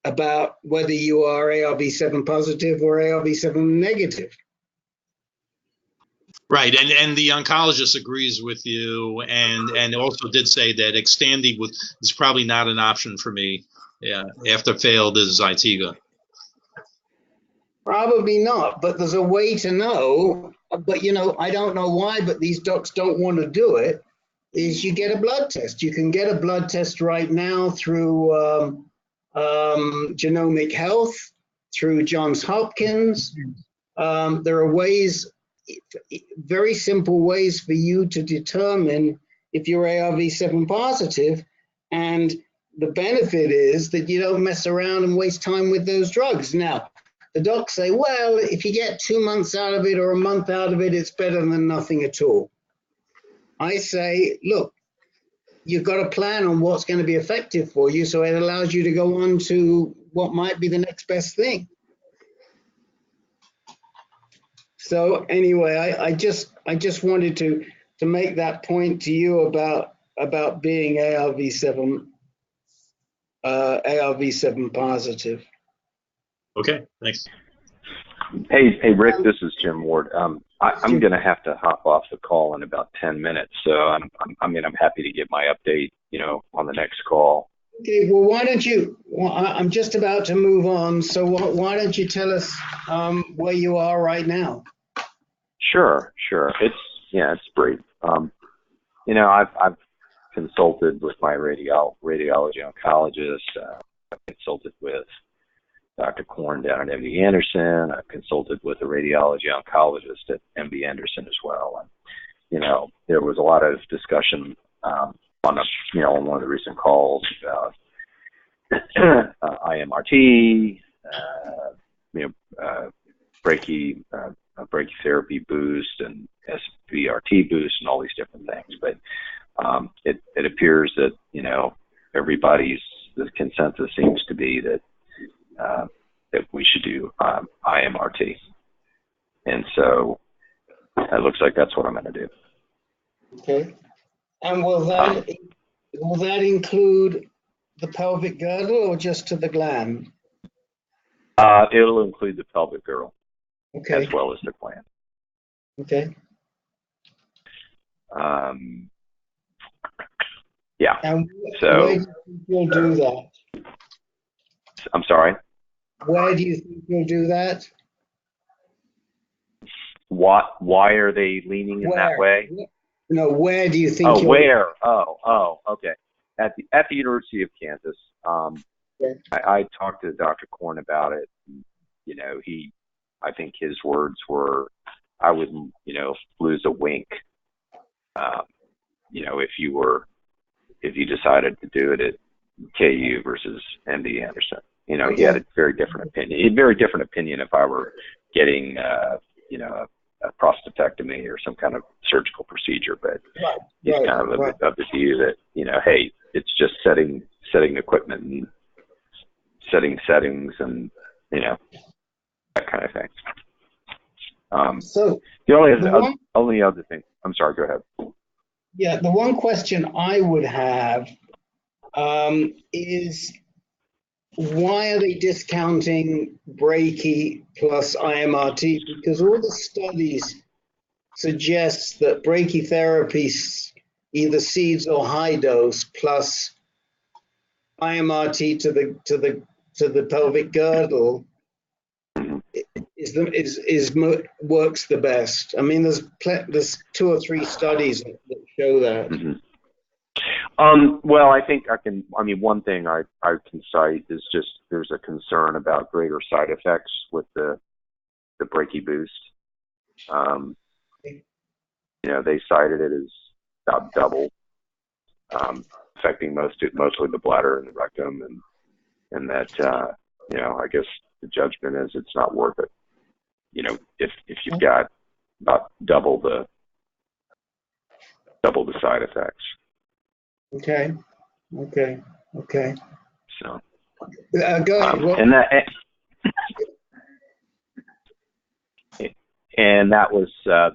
about whether you are ARV7 positive or ARV7 negative. Right, and the oncologist agrees with you, and also did say that Xtandi is probably not an option for me. Yeah, after failed is Zytiga. Probably not, but there's a way to know. But I don't know why, but these docs don't want to do it. Is you get a blood test. You can get a blood test right now through Genomic Health, through Johns Hopkins. There are ways. Very simple ways for you to determine if you're ARV7 positive, and the benefit is that you don't mess around and waste time with those drugs. Now, the docs say, well, if you get 2 months out of it or a month out of it, it's better than nothing at all. I say, look, you've got a plan on what's going to be effective for you, so it allows you to go on to what might be the next best thing. So anyway, I just wanted to make that point to you about being ARV7 positive. Okay, thanks. Hey, Rick, this is Jim Ward. I'm going to have to hop off the call in about 10 minutes, so I'm happy to give my update, on the next call. Okay, well, why don't you? Well, I'm just about to move on, so why don't you tell us where you are right now? Sure. It's brief. I've consulted with my radiology oncologist. I've consulted with Dr. Korn down at MD Anderson. I've consulted with a radiology oncologist at MD Anderson as well. And, there was a lot of discussion on one of the recent calls about IMRT, brachytherapy boost and SBRT boost and all these different things. But it appears that, the consensus seems to be that we should do IMRT. And so it looks like that's what I'm going to do. Okay. And will that include the pelvic girdle or just to the gland? It'll include the pelvic girdle, okay, as well as the gland. Okay. Yeah. And so where do you do that? I'm sorry. Where do you think you'll do that? Why are they leaning in that way? No, where do you think? Oh, where? Oh, okay. At the University of Kansas. I talked to Dr. Korn about it. You know, I think his words were, I wouldn't, lose a wink. If you decided to do it at KU versus MD Anderson. He had a very different opinion. If I were getting, a prostatectomy or some kind of surgical procedure, but he's kind of of the view that, hey, it's just setting equipment and setting settings and, that kind of thing. So the only other thing, I'm sorry, go ahead. Yeah, the one question I would have is, why are they discounting brachy plus IMRT? Because all the studies suggest that brachytherapy, either seeds or high dose, plus IMRT to the pelvic girdle works the best. I mean, there's 2 or 3 studies that show that. Well, I think one thing I can cite is just there's a concern about greater side effects with the brachy boost. They cited it as about double, affecting mostly the bladder and the rectum, and that I guess the judgment is it's not worth it. If you've got about double the side effects. Okay. So go ahead. And that was I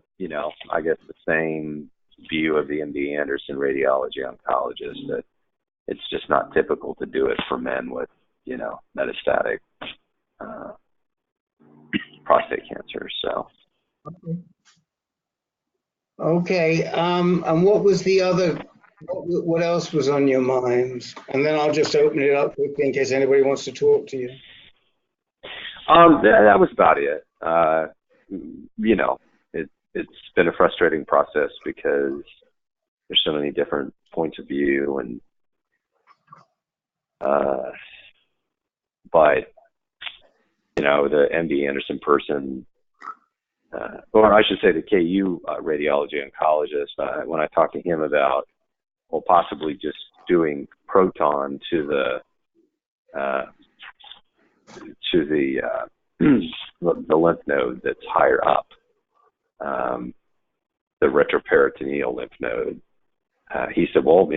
guess the same view of the MD Anderson radiology oncologist, that it's just not typical to do it for men with metastatic prostate cancer. So. Okay. And what was the other? What else was on your mind? And then I'll just open it up quickly in case anybody wants to talk to you. That was about it. It's been a frustrating process because there's so many different points of view, and but the MD Anderson person, or I should say the KU radiology oncologist, when I talked to him about possibly just doing proton to the the lymph node that's higher up, the retroperitoneal lymph node. He said, well,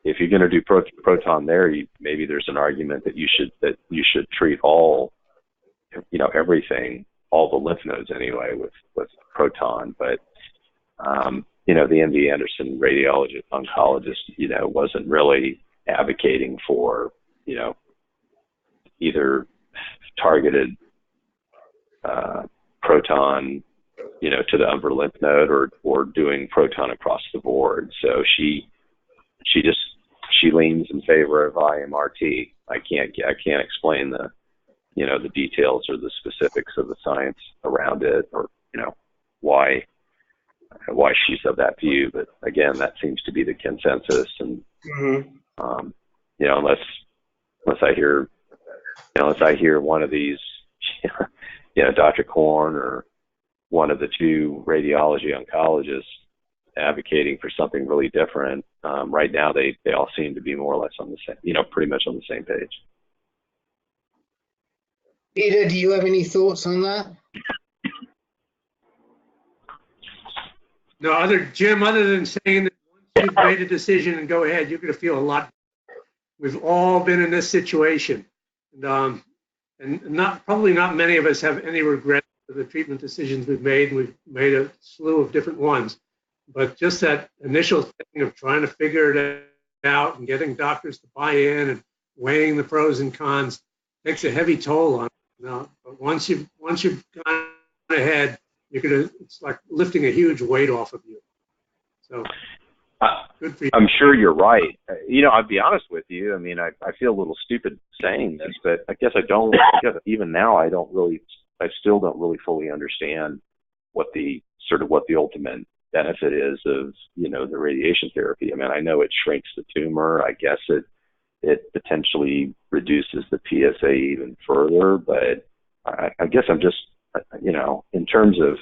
if you're going to do proton there, maybe there's an argument that you should treat all, everything, all the lymph nodes anyway with proton. But the MD Anderson radiologist oncologist, wasn't really advocating for, either targeted proton, to the upper lymph node or doing proton across the board. So she leans in favor of IMRT. I can't explain the the details or the specifics of the science around it, or why she's of that view. But again, that seems to be the consensus. And unless I hear one of these, Dr. Korn or one of the 2 radiology oncologists advocating for something really different, right now they all seem to be more or less on the same, pretty much on the same page. Peter, do you have any thoughts on that? No, Jim, other than saying that once you've made a decision and go ahead, you're going to feel a lot. We've all been in this situation, and probably not many of us have any regret for the treatment decisions we've made. We've made a slew of different ones, but just that initial thing of trying to figure it out and getting doctors to buy in and weighing the pros and cons takes a heavy toll on it. But once you've gone ahead, it's like lifting a huge weight off of you. So Good for you. I'm sure you're right. I'll be honest with you. I mean, I feel a little stupid saying this, but I guess I even now I still don't really fully understand what the ultimate benefit is of, the radiation therapy. I mean, I know it shrinks the tumor. I guess it potentially reduces the PSA even further, but I guess I'm just, in terms of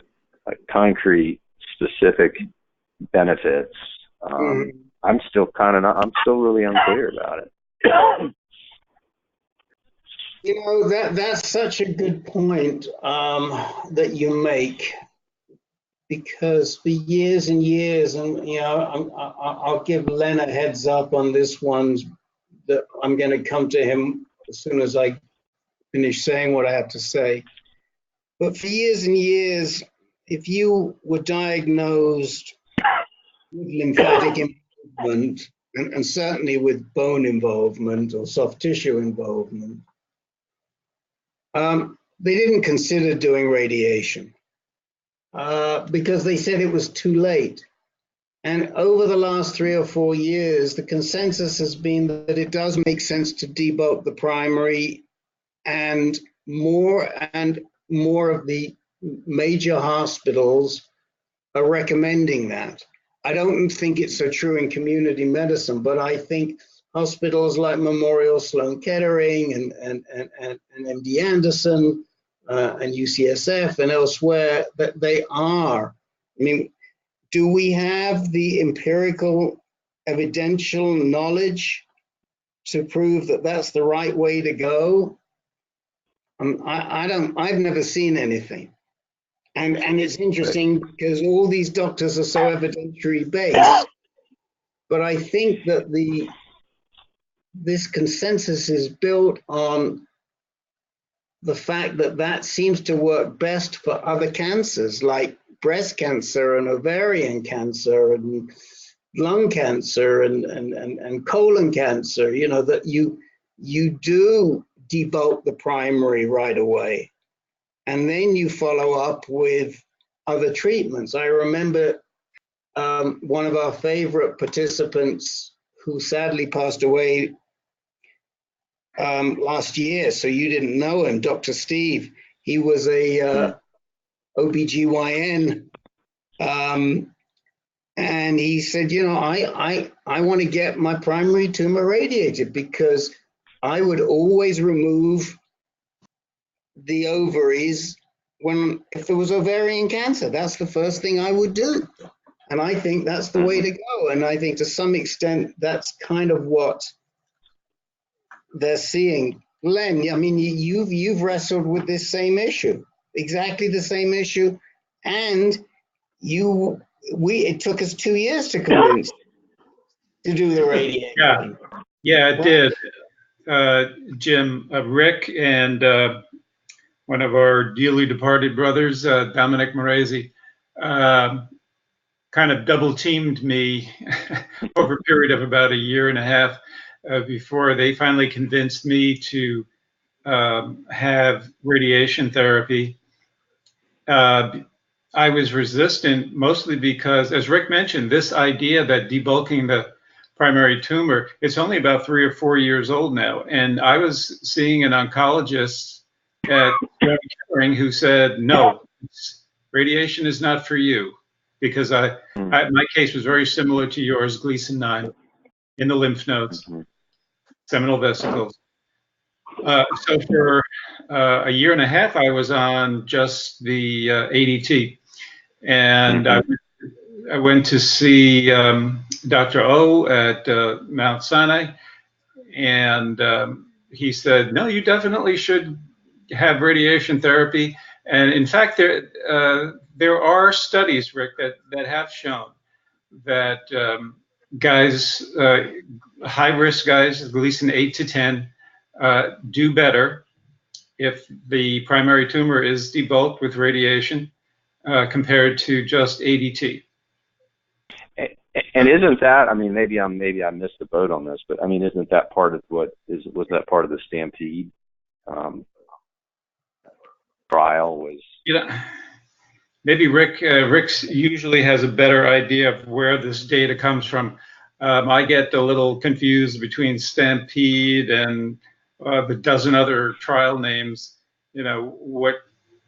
concrete specific benefits, I'm still really unclear about it. That's such a good point that you make, because for years and years, and I'll give Len a heads up on this one, that I'm going to come to him as soon as I finish saying what I have to say. But for years and years, if you were diagnosed with lymphatic involvement, and certainly with bone involvement or soft tissue involvement, they didn't consider doing radiation because they said it was too late. And over the last 3 or 4 years, the consensus has been that it does make sense to debulk the primary, and more of the major hospitals are recommending that. I don't think it's so true in community medicine, but I think hospitals like Memorial Sloan Kettering and MD Anderson and UCSF and elsewhere, that they are. I mean, do we have the empirical evidential knowledge to prove that that's the right way to go? I've never seen anything. And it's interesting because all these doctors are so evidentiary based, but I think that this consensus is built on the fact that that seems to work best for other cancers like breast cancer and ovarian cancer and lung cancer and colon cancer, that you do debulk the primary right away. And then you follow up with other treatments. I remember one of our favorite participants who sadly passed away last year, so you didn't know him, Dr. Steve. He was a OBGYN, and he said, I want to get my primary tumor radiated because I would always remove the ovaries if there was ovarian cancer. That's the first thing I would do. And I think that's the way to go. And I think to some extent, that's kind of what they're seeing. Len, I mean, you've wrestled with this same issue, exactly the same issue. And it took us 2 years to convince to do the radiation. Yeah, it did. Jim, Rick, and one of our dearly departed brothers, Dominic Moresi, kind of double teamed me over a period of about 1.5 years before they finally convinced me to have radiation therapy. I was resistant mostly because, as Rick mentioned, this idea that debulking the primary tumor, it's only about 3 or 4 years old now. And I was seeing an oncologist at Caregivers who said, no, radiation is not for you, because my case was very similar to yours, Gleason 9, in the lymph nodes, seminal vesicles. So for 1.5 years, I was on just the ADT. And I went to see Dr. O at Mount Sinai, and he said, no, you definitely should have radiation therapy. And in fact, there are studies, Rick, that have shown that guys, high-risk guys, Gleason 8 to 10, do better if the primary tumor is debulked with radiation compared to just ADT. And isn't that, I mean, maybe I missed the boat on this, but I mean, isn't that part of was that part of the Stampede trial? maybe Rick usually has a better idea of where this data comes from. I get a little confused between Stampede and the dozen other trial names, what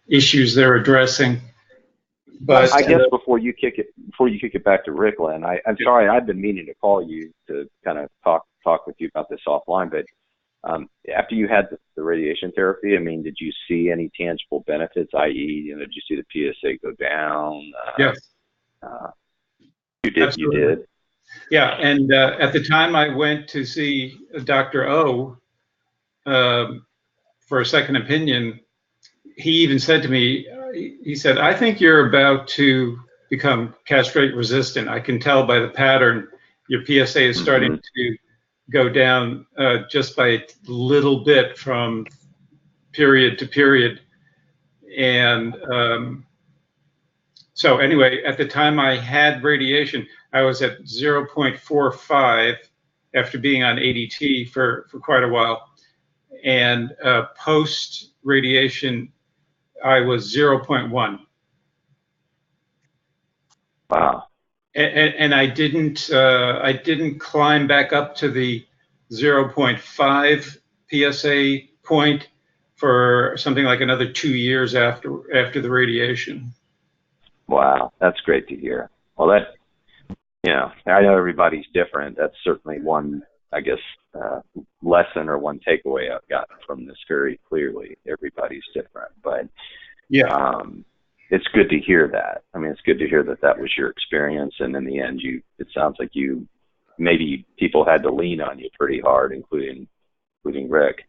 issues they're addressing. But I guess before you kick it back to Rick, Lynn, I'm sorry, I've been meaning to call you to kind of talk with you about this offline, but after you had the radiation therapy, I mean, did you see any tangible benefits, i.e., did you see the PSA go down? Yes. You did. Absolutely. You did. Yeah, and at the time I went to see Dr. O for a second opinion, he even said to me, he said, I think you're about to become castrate resistant. I can tell by the pattern your PSA is starting to go down just by a little bit from period to period. And so anyway, at the time I had radiation, I was at 0.45 after being on ADT for quite a while. And post radiation, I was 0.1. Wow. And I didn't climb back up to the 0.5 PSA point for something like another 2 years after the radiation. Wow, that's great to hear. Well, I know everybody's different. That's certainly one, I guess, lesson or one takeaway I've gotten from this very clearly. Everybody's different, but yeah, it's good to hear that. I mean, it's good to hear that was your experience, and in the end, it sounds like maybe people had to lean on you pretty hard, including Rick.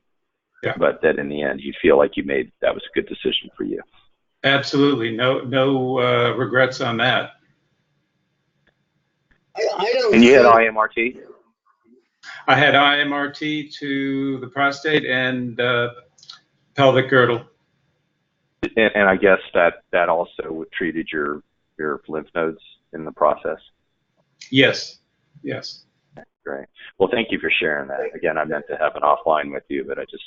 Yeah. But that in the end, you feel like that was a good decision for you. Absolutely, no regrets on that. I don't. And you had IMRT? I had IMRT to the prostate and pelvic girdle. And I guess that also treated your lymph nodes in the process? Yes. Yes. Great. Well, thank you for sharing that. Again, I meant to have an offline with you, but I just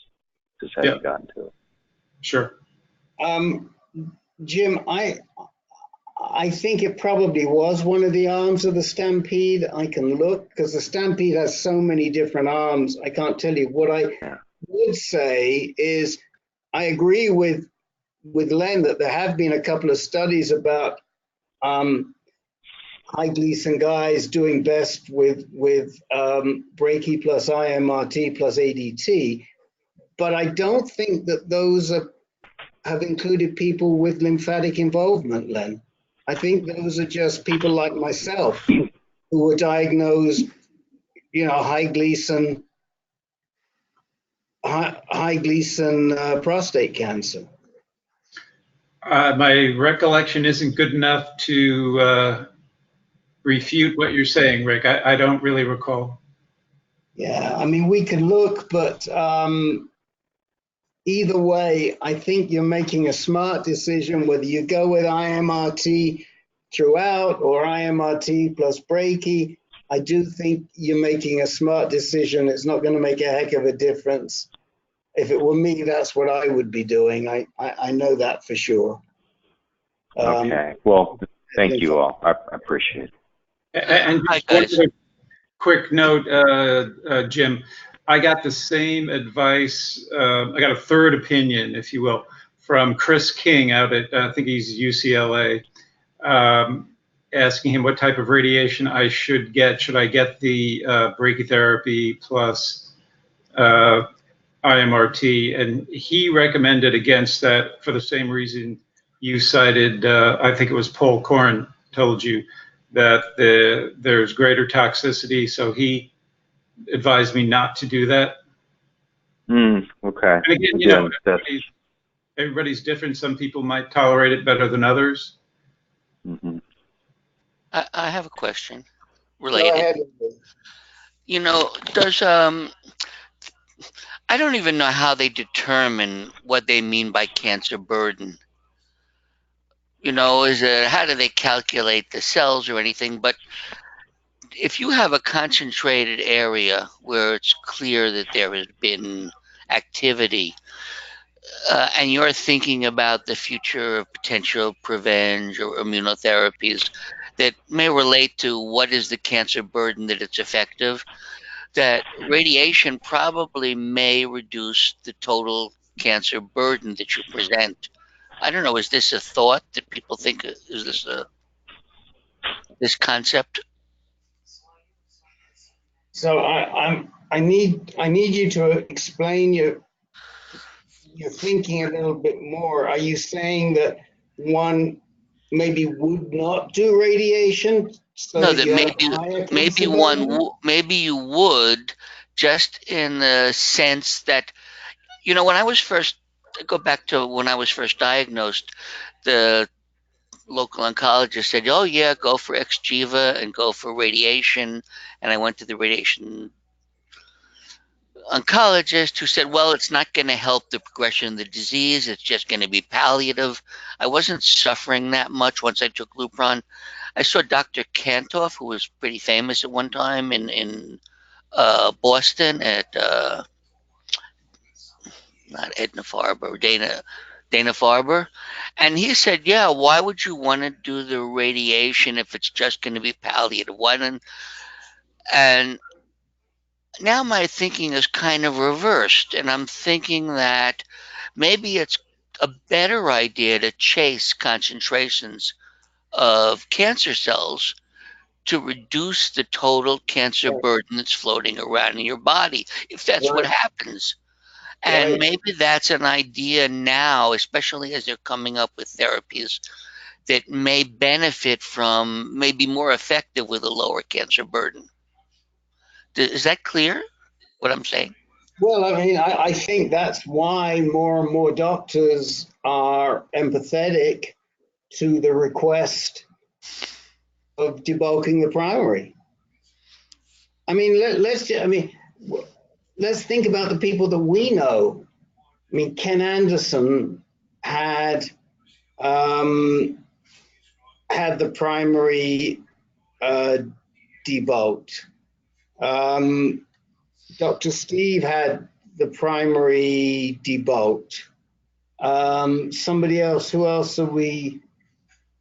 hadn't gotten to it. Sure. Jim, I think it probably was one of the arms of the Stampede. I can look because the Stampede has so many different arms. I can't tell you. What I would say is I agree with Len that there have been a couple of studies about high Gleason guys doing best with brachy plus IMRT plus ADT, but I don't think that those have included people with lymphatic involvement, Len. I think those are just people like myself who were diagnosed, high Gleason prostate cancer. My recollection isn't good enough to refute what you're saying, Rick. I don't really recall. Yeah, I mean, we could look, but either way, I think you're making a smart decision whether you go with IMRT throughout or IMRT plus brachy. I do think you're making a smart decision. It's not going to make a heck of a difference. If it were me, that's what I would be doing. I know that for sure. Okay. Well, thank you all. I appreciate it. And just one quick note, Jim, I got the same advice. I got a third opinion, if you will, from Chris King out at, I think he's UCLA, asking him what type of radiation I should get. Should I get the brachytherapy plus IMRT? And he recommended against that for the same reason you cited. I think it was Paul Korn told you that there's greater toxicity, so he advised me not to do that. Okay. And again, everybody's different. Some people might tolerate it better than others. Mm-hmm. I have a question related. Go ahead. Does I don't even know how they determine what they mean by cancer burden. How do they calculate the cells or anything? But if you have a concentrated area where it's clear that there has been activity, and you're thinking about the future of potential prevenge or immunotherapies that may relate to what is the cancer burden that it's effective, that radiation probably may reduce the total cancer burden that you present. I don't know, is this a thought that people think, is this this concept? So I need you to explain your thinking a little bit more. Are you saying that one maybe would not do radiation so No, that that you have higher cancer burden? maybe you would, just in the sense that, you know, when I was first, go back to when I was first diagnosed, the local oncologist said, "Oh yeah, go for Xgeva and go for radiation." And I went to the radiation oncologist, who said, "Well, it's not going to help the progression of the disease. It's just going to be palliative." I wasn't suffering that much once I took Lupron. I saw Dr. Kantoff, who was pretty famous at one time in Boston at not Edna Farber, Dana Farber, and he said, "Yeah, why would you want to do the radiation if it's just going to be palliative? Why don't?" And now my thinking is kind of reversed, and I'm thinking that maybe it's a better idea to chase concentrations of cancer cells to reduce the total cancer burden that's floating around in your body, if that's what happens. And maybe that's an idea now, especially as they're coming up with therapies that may benefit from, may be more effective with a lower cancer burden. Is that clear, what I'm saying? Well, I mean, I think that's why more and more doctors are empathetic to the request of debulking the primary. I mean, let's think about the people that we know. I mean, Ken Anderson had the primary debulked. Dr. Steve had the primary debulked. Somebody else, who else are we?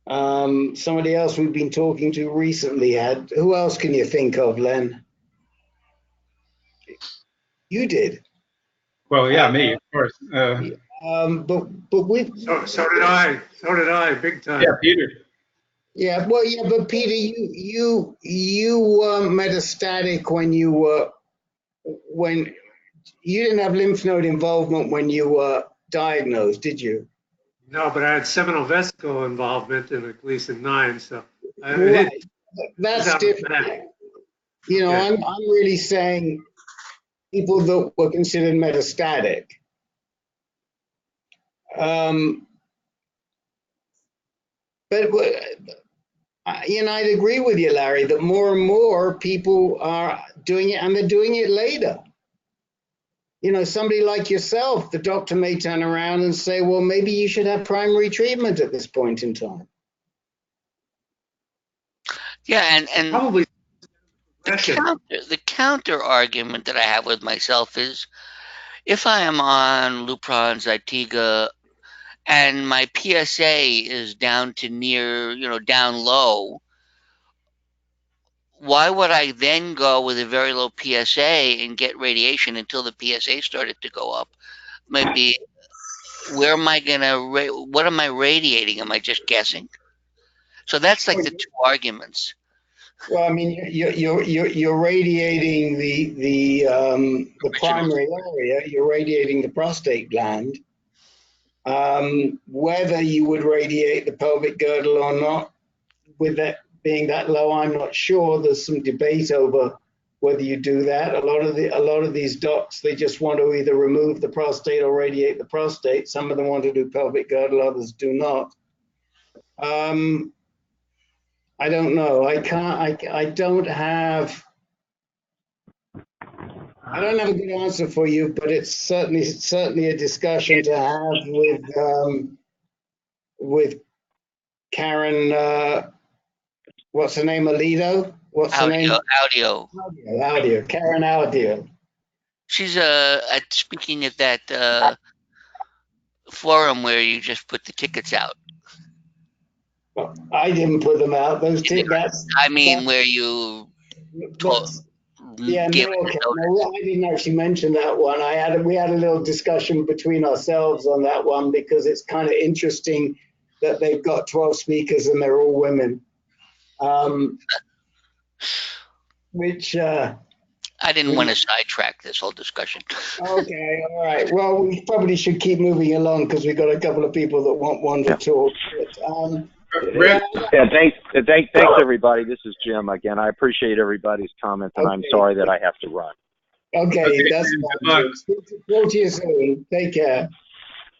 Somebody else we've been talking to recently had. Who else can you think of, Len? You did. Well, yeah, me, of course. But we. So did I. So did I. Big time. Yeah, Peter. Yeah, well, yeah, but Peter, you were metastatic when you didn't have lymph node involvement when you were diagnosed, did you? No, but I had seminal vesicle involvement in a Gleason 9, so right. That's different. You know, I'm really saying people that were considered metastatic. But you know, I'd agree with you, Larry, that more and more people are doing it, and they're doing it later. You know, somebody like yourself, the doctor may turn around and say, well, maybe you should have primary treatment at this point in time. Yeah, and probably the counter argument that I have with myself is, if I am on Lupron, Zytiga, and my PSA is down to near, down low, why would I then go with a very low PSA and get radiation until the PSA started to go up? Maybe, where am I what am I radiating? Am I just guessing? So that's like the two arguments. Well, I mean, you're radiating the primary area. You're radiating the prostate gland. Whether you would radiate the pelvic girdle or not, with that being that low, I'm not sure. There's some debate over whether you do that. A lot of these docs, they just want to either remove the prostate or radiate the prostate. Some of them want to do pelvic girdle, others do not. I don't know. I don't have a good answer for you, but it's certainly a discussion to have with Karen. What's her name? Alito? What's her name? Audio. Karen Audio. She's speaking at that forum where you just put the tickets out. I didn't put them out. Those tickets. I mean, where you yeah, gave no, okay. No, I didn't actually mention that one. We had a little discussion between ourselves on that one because it's kind of interesting that they've got 12 speakers and they're all women. Which I didn't want to sidetrack this whole discussion. Okay, all right. Well, we probably should keep moving along because we've got a couple of people that want to talk. But, Thanks everybody. This is Jim again. I appreciate everybody's comments, and I'm sorry that I have to run. Okay, that's fine. Talk to you soon. Take care.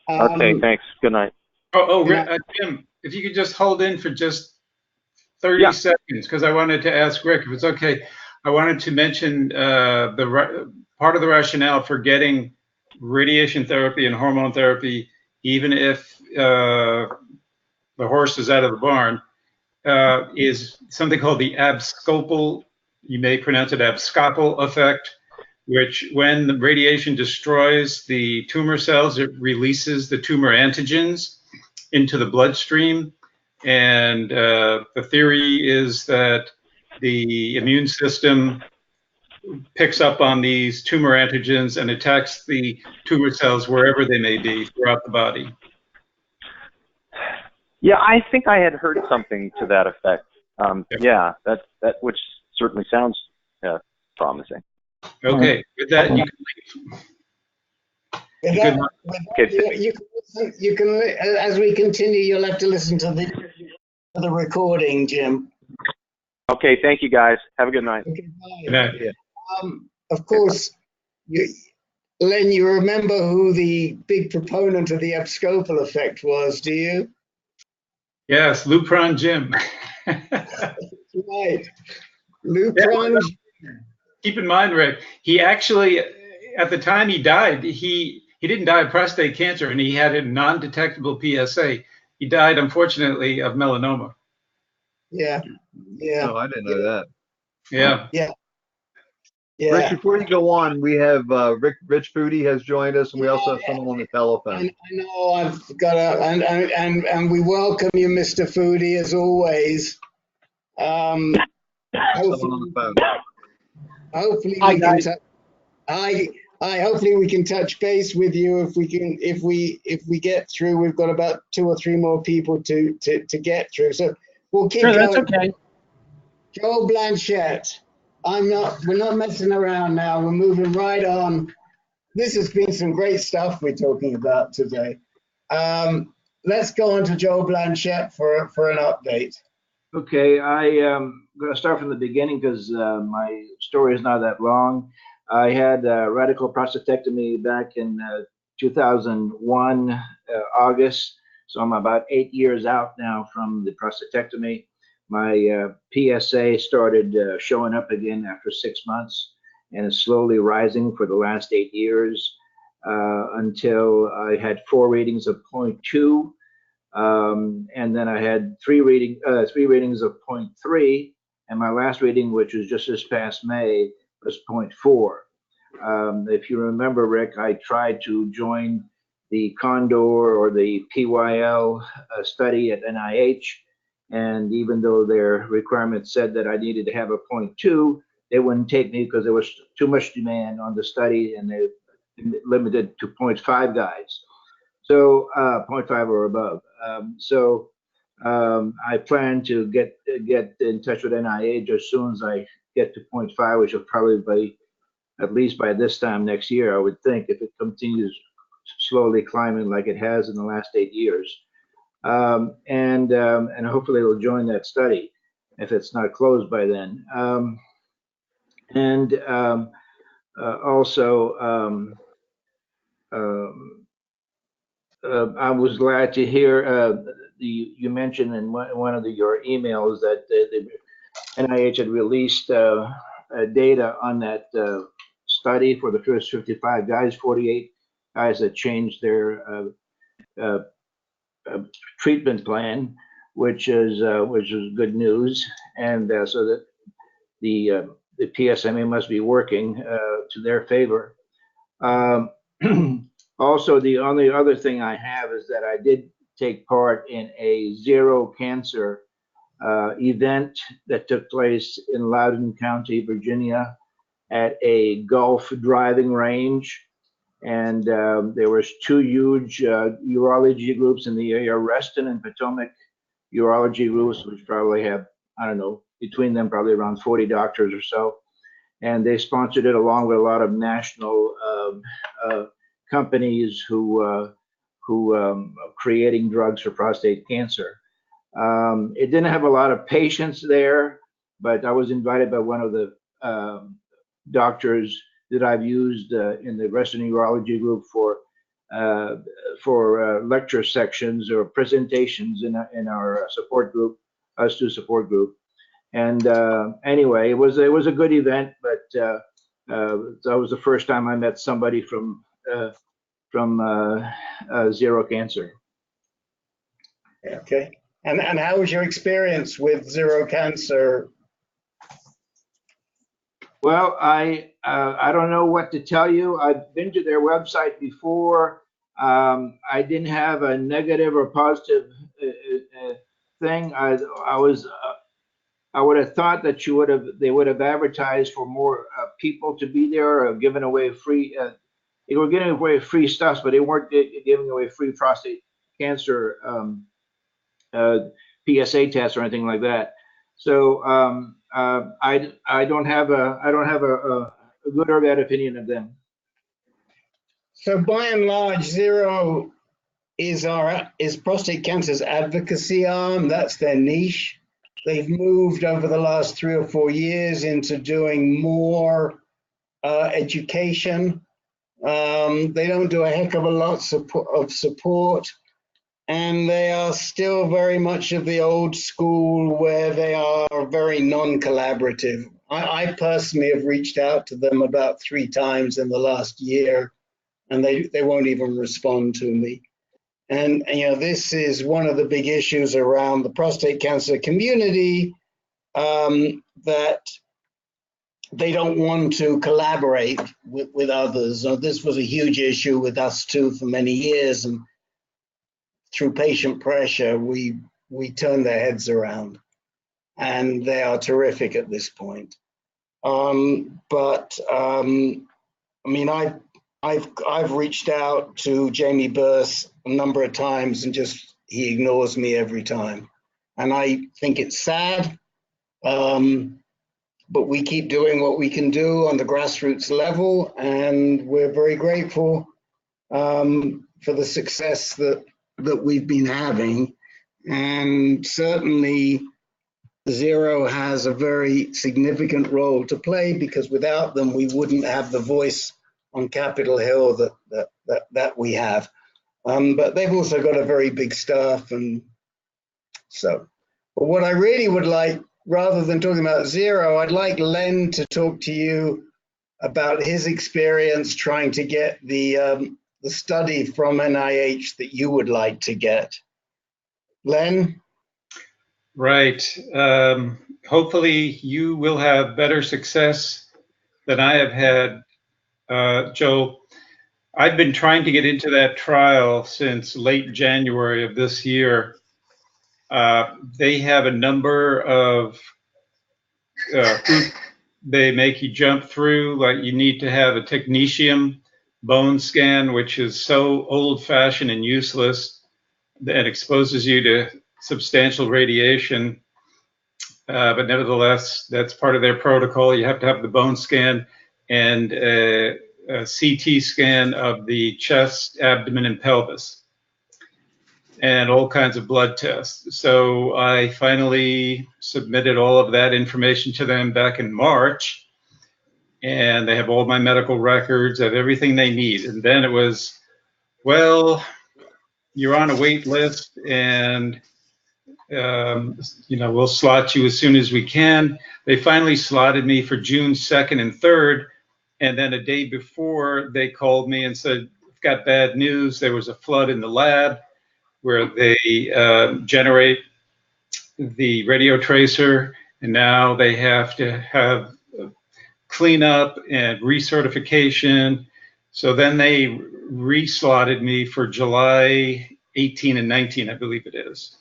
Okay, thanks. Good night. Jim, if you could just hold in for just 30 seconds, because I wanted to ask Rick if it's okay. I wanted to mention part of the rationale for getting radiation therapy and hormone therapy, even if the horse is out of the barn, is something called the Abscopal, you may pronounce it Abscopal Effect, which when the radiation destroys the tumor cells, it releases the tumor antigens into the bloodstream. And the theory is that the immune system picks up on these tumor antigens and attacks the tumor cells wherever they may be throughout the body. Yeah, I think I had heard something to that effect. Yeah, that which certainly sounds promising. Okay, with that you can you can as we continue, you'll have to listen to the recording, Jim. Okay, thank you guys. Have a good night. Okay, bye. Of course, Len, you remember who the big proponent of the Abscopal effect was, do you? Yes, Lupron Jim. Right. Lupron. Keep in mind, Rick, he actually, at the time he died, he didn't die of prostate cancer, and he had a non-detectable PSA. He died, unfortunately, of melanoma. Yeah. Yeah. Oh, I didn't know that. Yeah. Yeah. Yeah. Rick, before you go on, we have Rich Foodie has joined us, and we also have someone on the telephone. I know I've got and we welcome you, Mr. Foodie, as always. Someone on the phone. Hopefully we can. Hopefully we can touch base with you if we get through. We've got about 2 or 3 more people to get through, so we'll keep going. That's okay. Joe Blanchette. We're not messing around now. We're moving right on. This has been some great stuff we're talking about today. Let's go on to Joe Blanchette for an update. Okay, I'm going to start from the beginning because my story is not that long. I had radical prostatectomy back in 2001, August. So I'm about 8 years out now from the prostatectomy. My PSA started showing up again after 6 months and is slowly rising for the last 8 years until I had 4 readings of 0.2. And then I had 3 readings of 0.3, and my last reading, which was just this past May, was 0.4. If you remember, Rick, I tried to join the Condor or the PYL study at NIH, and even though their requirements said that I needed to have a 0.2, they wouldn't take me because there was too much demand on the study, and they limited to 0.5 guys. So 0.5 or above. I plan to get in touch with NIH as soon as I get to 0.5, which will probably be at least by this time next year, I would think, if it continues slowly climbing like it has in the last 8 years. And hopefully it'll join that study if it's not closed by then. I was glad to hear you mentioned in one of your emails that the NIH had released data on that study for the first 55 guys, 48 guys that changed their treatment plan, which is good news, and so that the PSMA must be working to their favor. Also, the only other thing I have is that I did take part in a zero cancer event that took place in Loudoun County, Virginia, at a golf driving range. And there was two huge urology groups in the area, Reston and Potomac urology groups, which probably have, I don't know, between them probably around 40 doctors or so. And they sponsored it along with a lot of national companies who are creating drugs for prostate cancer. It didn't have a lot of patients there, but I was invited by one of the doctors that I've used in the Western Urology group for lecture sections or presentations in our support group, us two support group. And anyway, it was a good event, but that was the first time I met somebody from zero cancer. Okay. And how was your experience with zero cancer? Well, I don't know what to tell you. I've been to their website before. I didn't have a negative or positive thing. I would have thought that they would have advertised for more people to be there or given away free. They were giving away free stuff, but they weren't giving away free prostate cancer PSA tests or anything like that. So I don't have a good or bad opinion of them. So by and large, Zero is prostate cancer's advocacy arm. That's their niche. They've moved over the last 3 or 4 years into doing more education. They don't do a heck of a lot of support. And they are still very much of the old school where they are very non-collaborative. I personally have reached out to them about 3 times in the last year, and they won't even respond to me. And you know, this is one of the big issues around the prostate cancer community, that they don't want to collaborate with others. This was a huge issue with us too for many years, and through patient pressure, we turned their heads around, and they are terrific at this point. I mean, I've reached out to Jamie Burse a number of times, and he ignores me every time, and I think it's sad. But we keep doing what we can do on the grassroots level, and we're very grateful for the success that we've been having. And certainly Zero has a very significant role to play, because without them, we wouldn't have the voice on Capitol Hill that we have. But they've also got a very big staff. And so, but what I really would like, rather than talking about Zero, I'd like Len to talk to you about his experience trying to get the study from NIH that you would like to get. Len? Right. Hopefully you will have better success than I have had, Joe. I've been trying to get into that trial since late January of this year. They have a number of hoops they make you jump through, like you need to have a technetium bone scan, which is so old-fashioned and useless that exposes you to substantial radiation. But nevertheless, that's part of their protocol. You have to have the bone scan and a CT scan of the chest, abdomen, and pelvis, and all kinds of blood tests. So I finally submitted all of that information to them back in March, and they have all my medical records, have everything they need. And then it was, well, you're on a wait list, and you know, we'll slot you as soon as we can. They finally slotted me for June 2nd and 3rd, and then a day before they called me and said, "We've got bad news. There was a flood in the lab where they generate the radio tracer, and now they have to have cleanup and recertification." So then they reslotted me for July 18 and 19, I believe it is.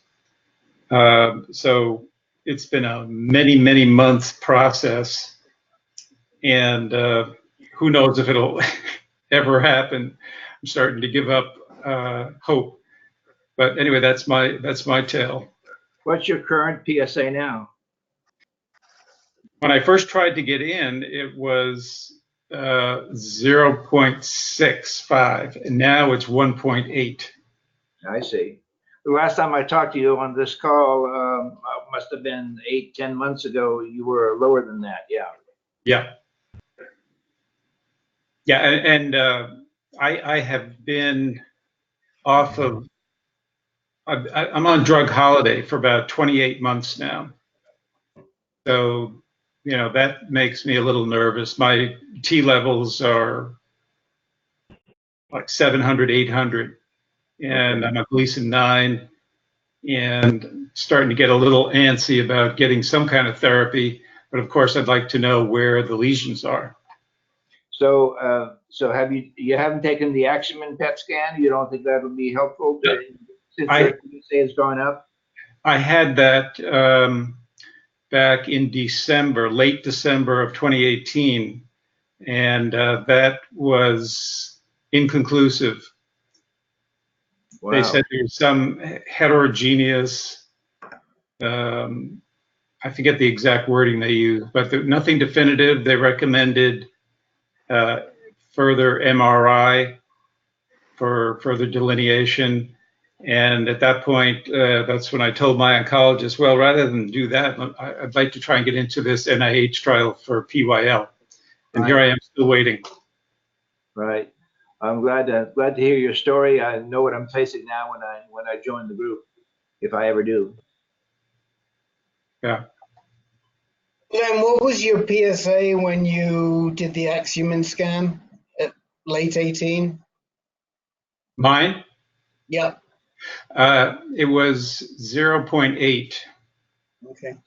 So it's been a many months process, and who knows if it'll ever happen. I'm starting to give up hope. But anyway, that's my tale. What's your current PSA now? When I first tried to get in, it was 0.65, and now it's 1.8. I see. The last time I talked to you on this call must have been 8-10 months ago. You were lower than that. Yeah. And I have been off of. I'm on drug holiday for about 28 months now. So, that makes me a little nervous. My T levels are like 700, 800, and I'm a Gleason 9, and starting to get a little antsy about getting some kind of therapy. But of course, I'd like to know where the lesions are. So, so you haven't taken the Axumin PET scan? You don't think that would be helpful since your PSA has gone up? I had that back in December, late December of 2018, and that was inconclusive. Wow. They said there was some heterogeneous, I forget the exact wording they used, but nothing definitive. They recommended further MRI for further delineation. And at that point, that's when I told my oncologist, well, rather than do that, I'd like to try and get into this NIH trial for PYL. And here I am still waiting. Right. I'm glad to hear your story. I know what I'm facing now when I join the group, if I ever do. Yeah. Len, what was your PSA when you did the Axumin scan at late 18? Mine? Yep. It was 0.8. Okay.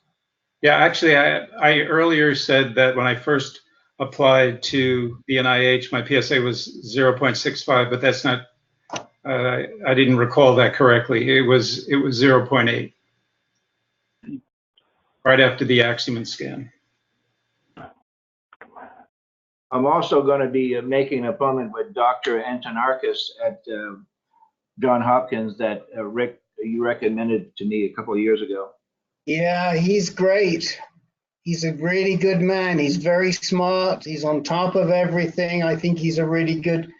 Yeah, actually, I earlier said that when I first applied to the NIH, my PSA was 0.65, but that's not. I didn't recall that correctly. It was 0.8 right after the Axumin scan. I'm also going to be making an appointment with Dr. Antonarkis at Johns Hopkins that Rick, you recommended to me a couple of years ago. Yeah, he's great. He's a really good man. He's very smart. He's on top of everything. I think he's a really good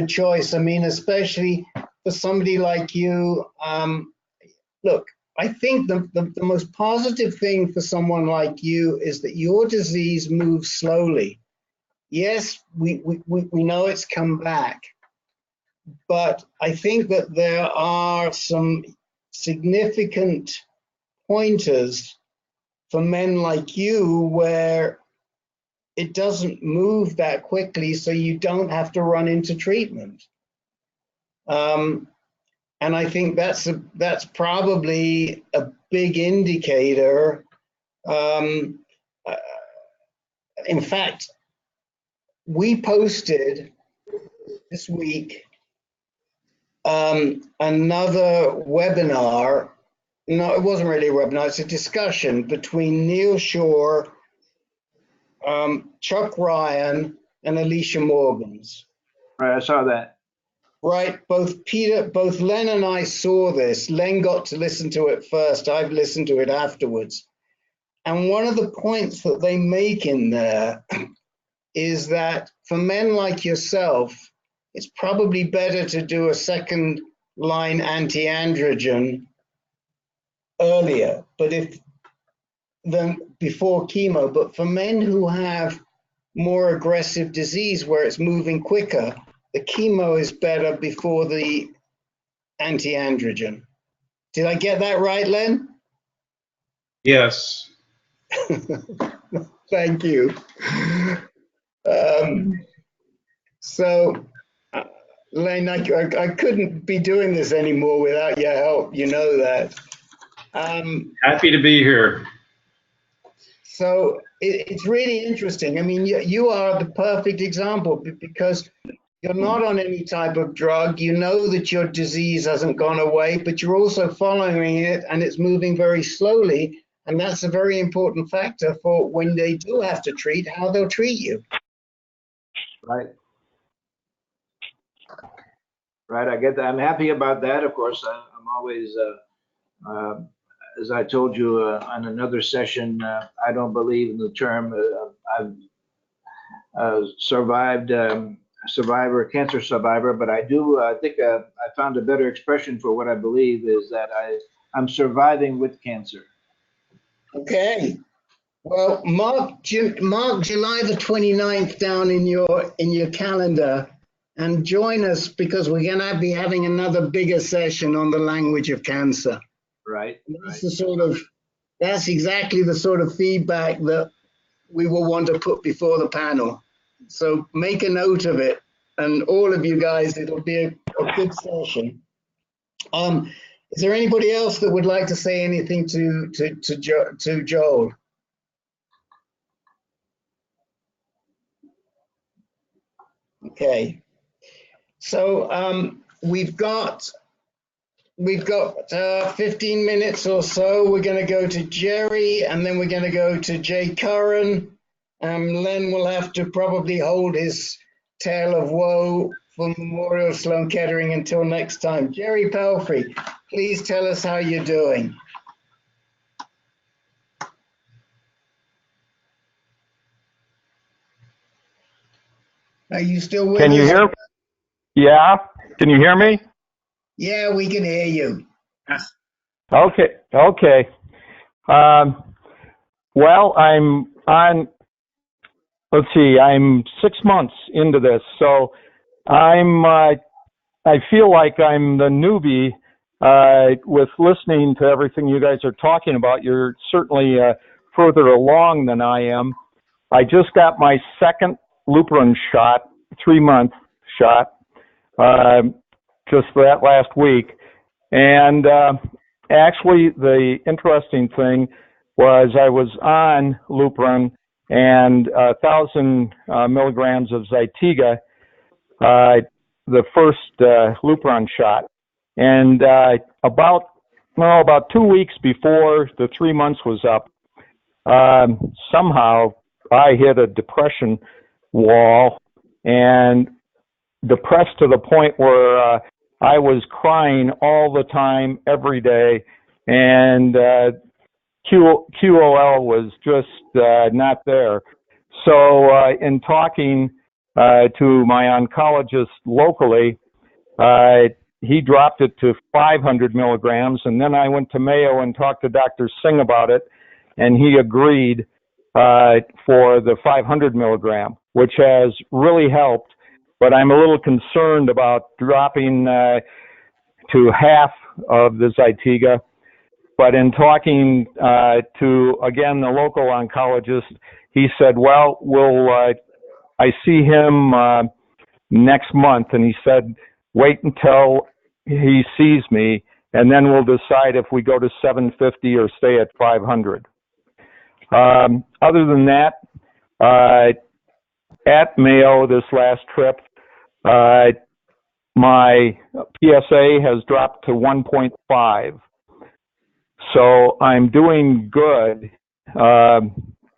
choice. I mean, especially for somebody like you. Look, I think the most positive thing for someone like you is that your disease moves slowly. Yes, we know it's come back, but I think that there are some significant pointers for men like you where it doesn't move that quickly, so you don't have to run into treatment. And I think that's probably a big indicator. In fact, we posted this week another webinar. No, it wasn't really a webinar. It's a discussion between Neil Shore, Chuck Ryan, and Alicia Morgans. Right, I saw that. Right, both Len and I saw this. Len got to listen to it first. I've listened to it afterwards. And one of the points that they make in there is that for men like yourself, it's probably better to do a second line anti-androgen earlier, than before chemo. But for men who have more aggressive disease where it's moving quicker, the chemo is better before the anti-androgen. Did I get that right, Len? Yes. Thank you. So, Len, I couldn't be doing this anymore without your help. You know that. Happy to be here. So it's really interesting. I mean, you are the perfect example because You're not on any type of drug. You know that your disease hasn't gone away, but you're also following it and it's moving very slowly. And that's a very important factor for when they do have to treat, how they'll treat you. Right. Right, I get that. I'm happy about that. Of course, I'm always, as I told you on another session, I don't believe in the term I've survived, survivor, cancer survivor, but I do. I think I found a better expression for what I believe is that I'm surviving with cancer. Okay. Well, mark July the 29th down in your calendar and join us because we're going to be having another bigger session on the language of cancer. Right. That's exactly the sort of feedback that we will want to put before the panel. So make a note of it, and all of you guys, it'll be a good session. Is there anybody else that would like to say anything to Joel? Okay. So we've got 15 minutes or so. We're going to go to Jerry, and then we're going to go to Jay Curran. Len will have to probably hold his tale of woe for Memorial Sloan Kettering until next time. Jerry Pelfrey, please tell us how you're doing. Are you still with us? Can you hear? Yeah. Can you hear me? Yeah, we can hear you. Okay. Okay. Well, I'm on. Let's see. I'm 6 months into this, so I feel like I'm the newbie with listening to everything you guys are talking about. You're certainly further along than I am. I just got my second Lupron shot, 3-month shot, just that last week. And actually, the interesting thing was I was on Lupron and 1,000 milligrams of Zytiga, the first Lupron shot. And about 2 weeks before the 3 months was up, somehow I hit a depression wall and depressed to the point where I was crying all the time, every day, and QOL was just not there. So in talking to my oncologist locally, he dropped it to 500 milligrams, and then I went to Mayo and talked to Dr. Singh about it, and he agreed for the 500 milligram, which has really helped. But I'm a little concerned about dropping to half of the Zytiga. But in talking to, again, the local oncologist, he said, well, I see him next month, and he said, wait until he sees me, and then we'll decide if we go to 750 or stay at 500. Other than that, at Mayo this last trip, my PSA has dropped to 1.5. So I'm doing good,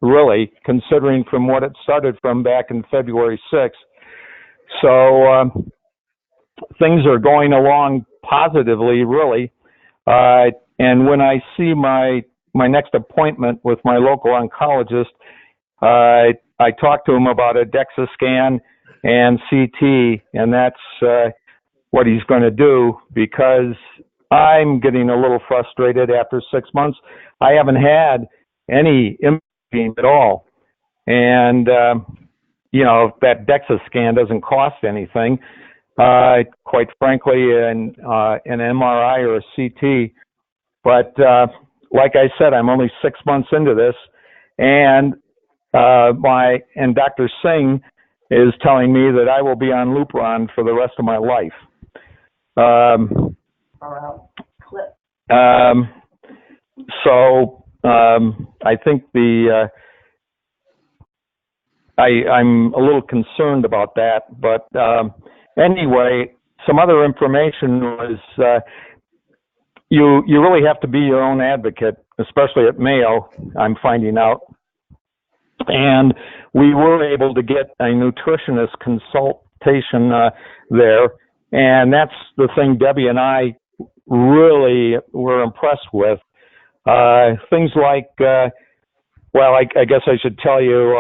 really, considering from what it started from back in February 6th. So things are going along positively, really. And when I see my next appointment with my local oncologist, I talked to him about a DEXA scan and CT, and that's what he's going to do, because I'm getting a little frustrated after 6 months. I haven't had any imaging at all. And, that DEXA scan doesn't cost anything, quite frankly, an MRI or a CT. But like I said, I'm only 6 months into this, and Dr. Singh is telling me that I will be on Lupron for the rest of my life. So I think I'm a little concerned about that. But anyway, some other information was you really have to be your own advocate, especially at Mayo, I'm finding out. And we were able to get a nutritionist consultation there, and that's the thing Debbie and I really were impressed with. Things like, well, I guess I should tell you,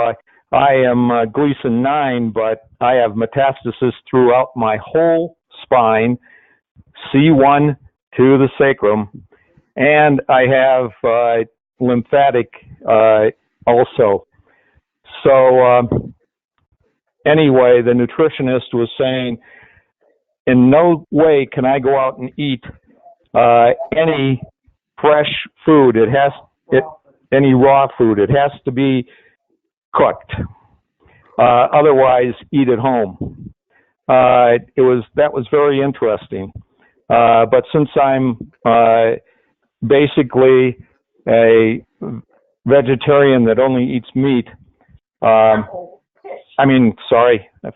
I am Gleason 9, but I have metastasis throughout my whole spine, C1 to the sacrum, and I have lymphatic also. So anyway, the nutritionist was saying, in no way can I go out and eat any fresh food. Any raw food. It has to be cooked. Otherwise, eat at home. That was very interesting. But since I'm basically a vegetarian that only eats meat,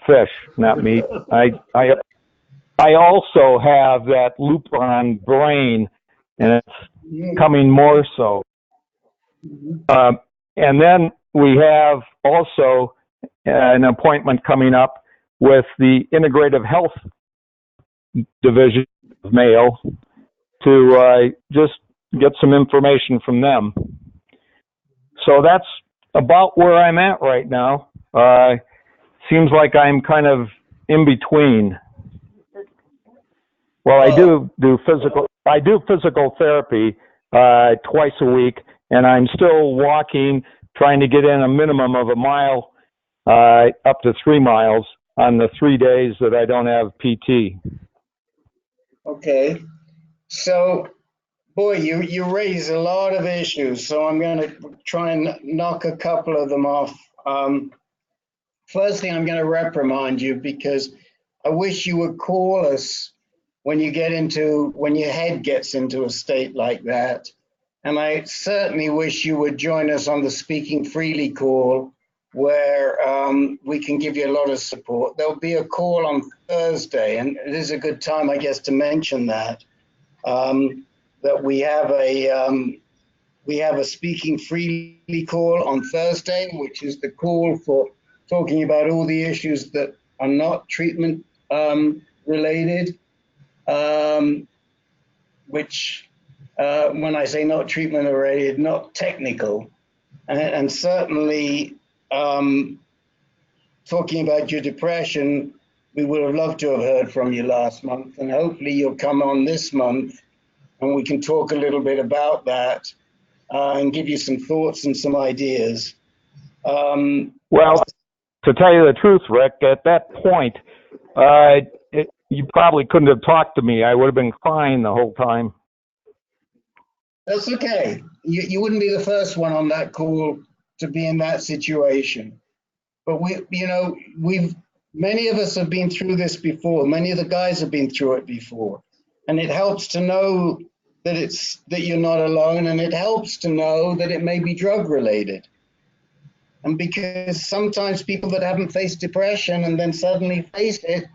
fish, not meat. I also have that Lupron brain, and it's coming more so. And then we have also an appointment coming up with the Integrative Health Division of Mayo to just get some information from them. So that's about where I'm at right now. Seems like I'm kind of in between. Well, I do physical therapy twice a week, and I'm still walking, trying to get in a minimum of a mile up to 3 miles on the 3 days that I don't have PT. Okay. So, boy, you raise a lot of issues, so I'm going to try and knock a couple of them off. First thing, I'm going to reprimand you because I wish you would call us when your head gets into a state like that. And I certainly wish you would join us on the Speaking Freely call, where we can give you a lot of support. There'll be a call on Thursday, and it is a good time, I guess, to mention that we have a Speaking Freely call on Thursday, which is the call for talking about all the issues that are not treatment related, which when I say not treatment related, not technical, and certainly talking about your depression, we would have loved to have heard from you last month, and hopefully you'll come on this month and we can talk a little bit about that and give you some thoughts and some ideas. Well, to tell you the truth, Rick, at that point, you probably couldn't have talked to me. I would have been crying the whole time. That's okay. You wouldn't be the first one on that call to be in that situation. But many of us have been through this before. Many of the guys have been through it before. And it helps to know that you're not alone, and it helps to know that it may be drug related. And because sometimes people that haven't faced depression and then suddenly face it,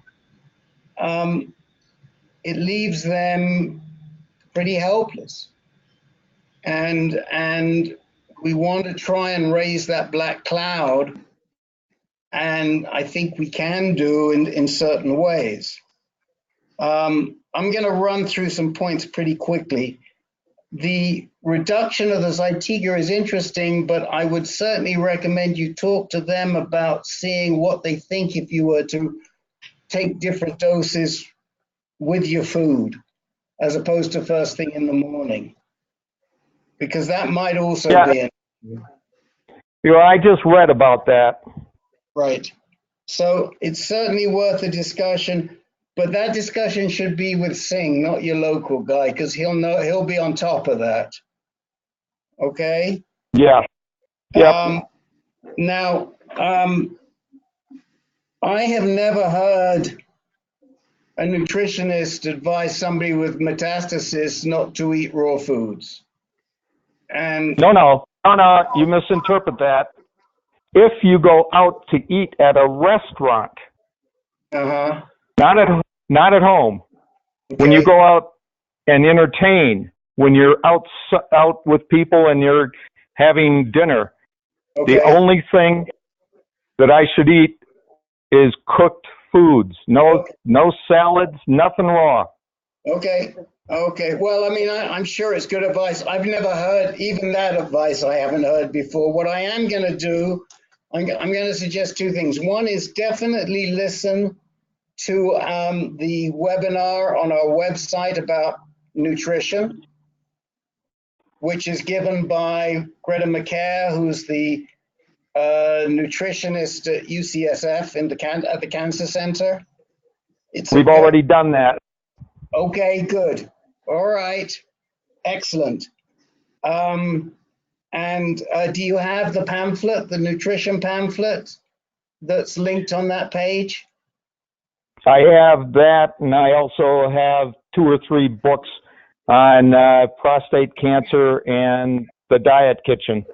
it leaves them pretty helpless. And we want to try and raise that black cloud, and I think we can do in certain ways. I'm going to run through some points pretty quickly. The reduction of the Zytiga is interesting, but I would certainly recommend you talk to them about seeing what they think if you were to take different doses with your food, as opposed to first thing in the morning, because that might also be I just read about that. Right. So it's certainly worth a discussion, but that discussion should be with Singh, not your local guy, because he'll be on top of that. Okay? Yeah. Yep. Now, I have never heard a nutritionist advise somebody with metastasis not to eat raw foods. And No, you misinterpret that. if you go out to eat at a restaurant, not at home, when you go out and entertain, when you're out with people and you're having dinner, the only thing that I should eat is cooked foods. No salads, nothing raw. Okay. Well, I mean, I'm sure it's good advice. I've never heard even that advice. I haven't heard before. What I am going to do, I'm going to suggest two things. One is definitely listen to the webinar on our website about nutrition, which is given by Greta McCare, who's the nutritionist at UCSF at the Cancer Center. We've already done that. Okay, good. All right. Excellent. And do you have the pamphlet, the nutrition pamphlet that's linked on that page? I have that, and I also have 2 or 3 books on prostate cancer and the diet kitchen.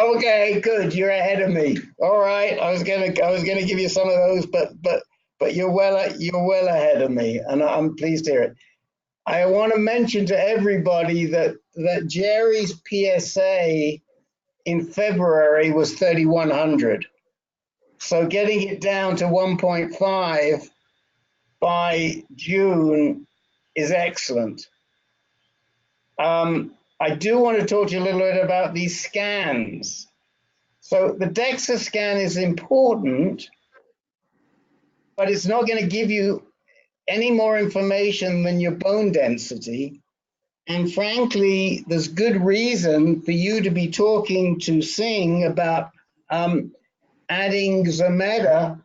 Okay, good. You're ahead of me. All right. I was gonna give you some of those, but you're well ahead of me, and I'm pleased to hear it. I want to mention to everybody that Jerry's PSA in February was 3,100. So getting it down to 1.5 by June is excellent. I do want to talk to you a little bit about these scans. So the DEXA scan is important, but it's not going to give you any more information than your bone density. And frankly, there's good reason for you to be talking to Singh about adding Zometa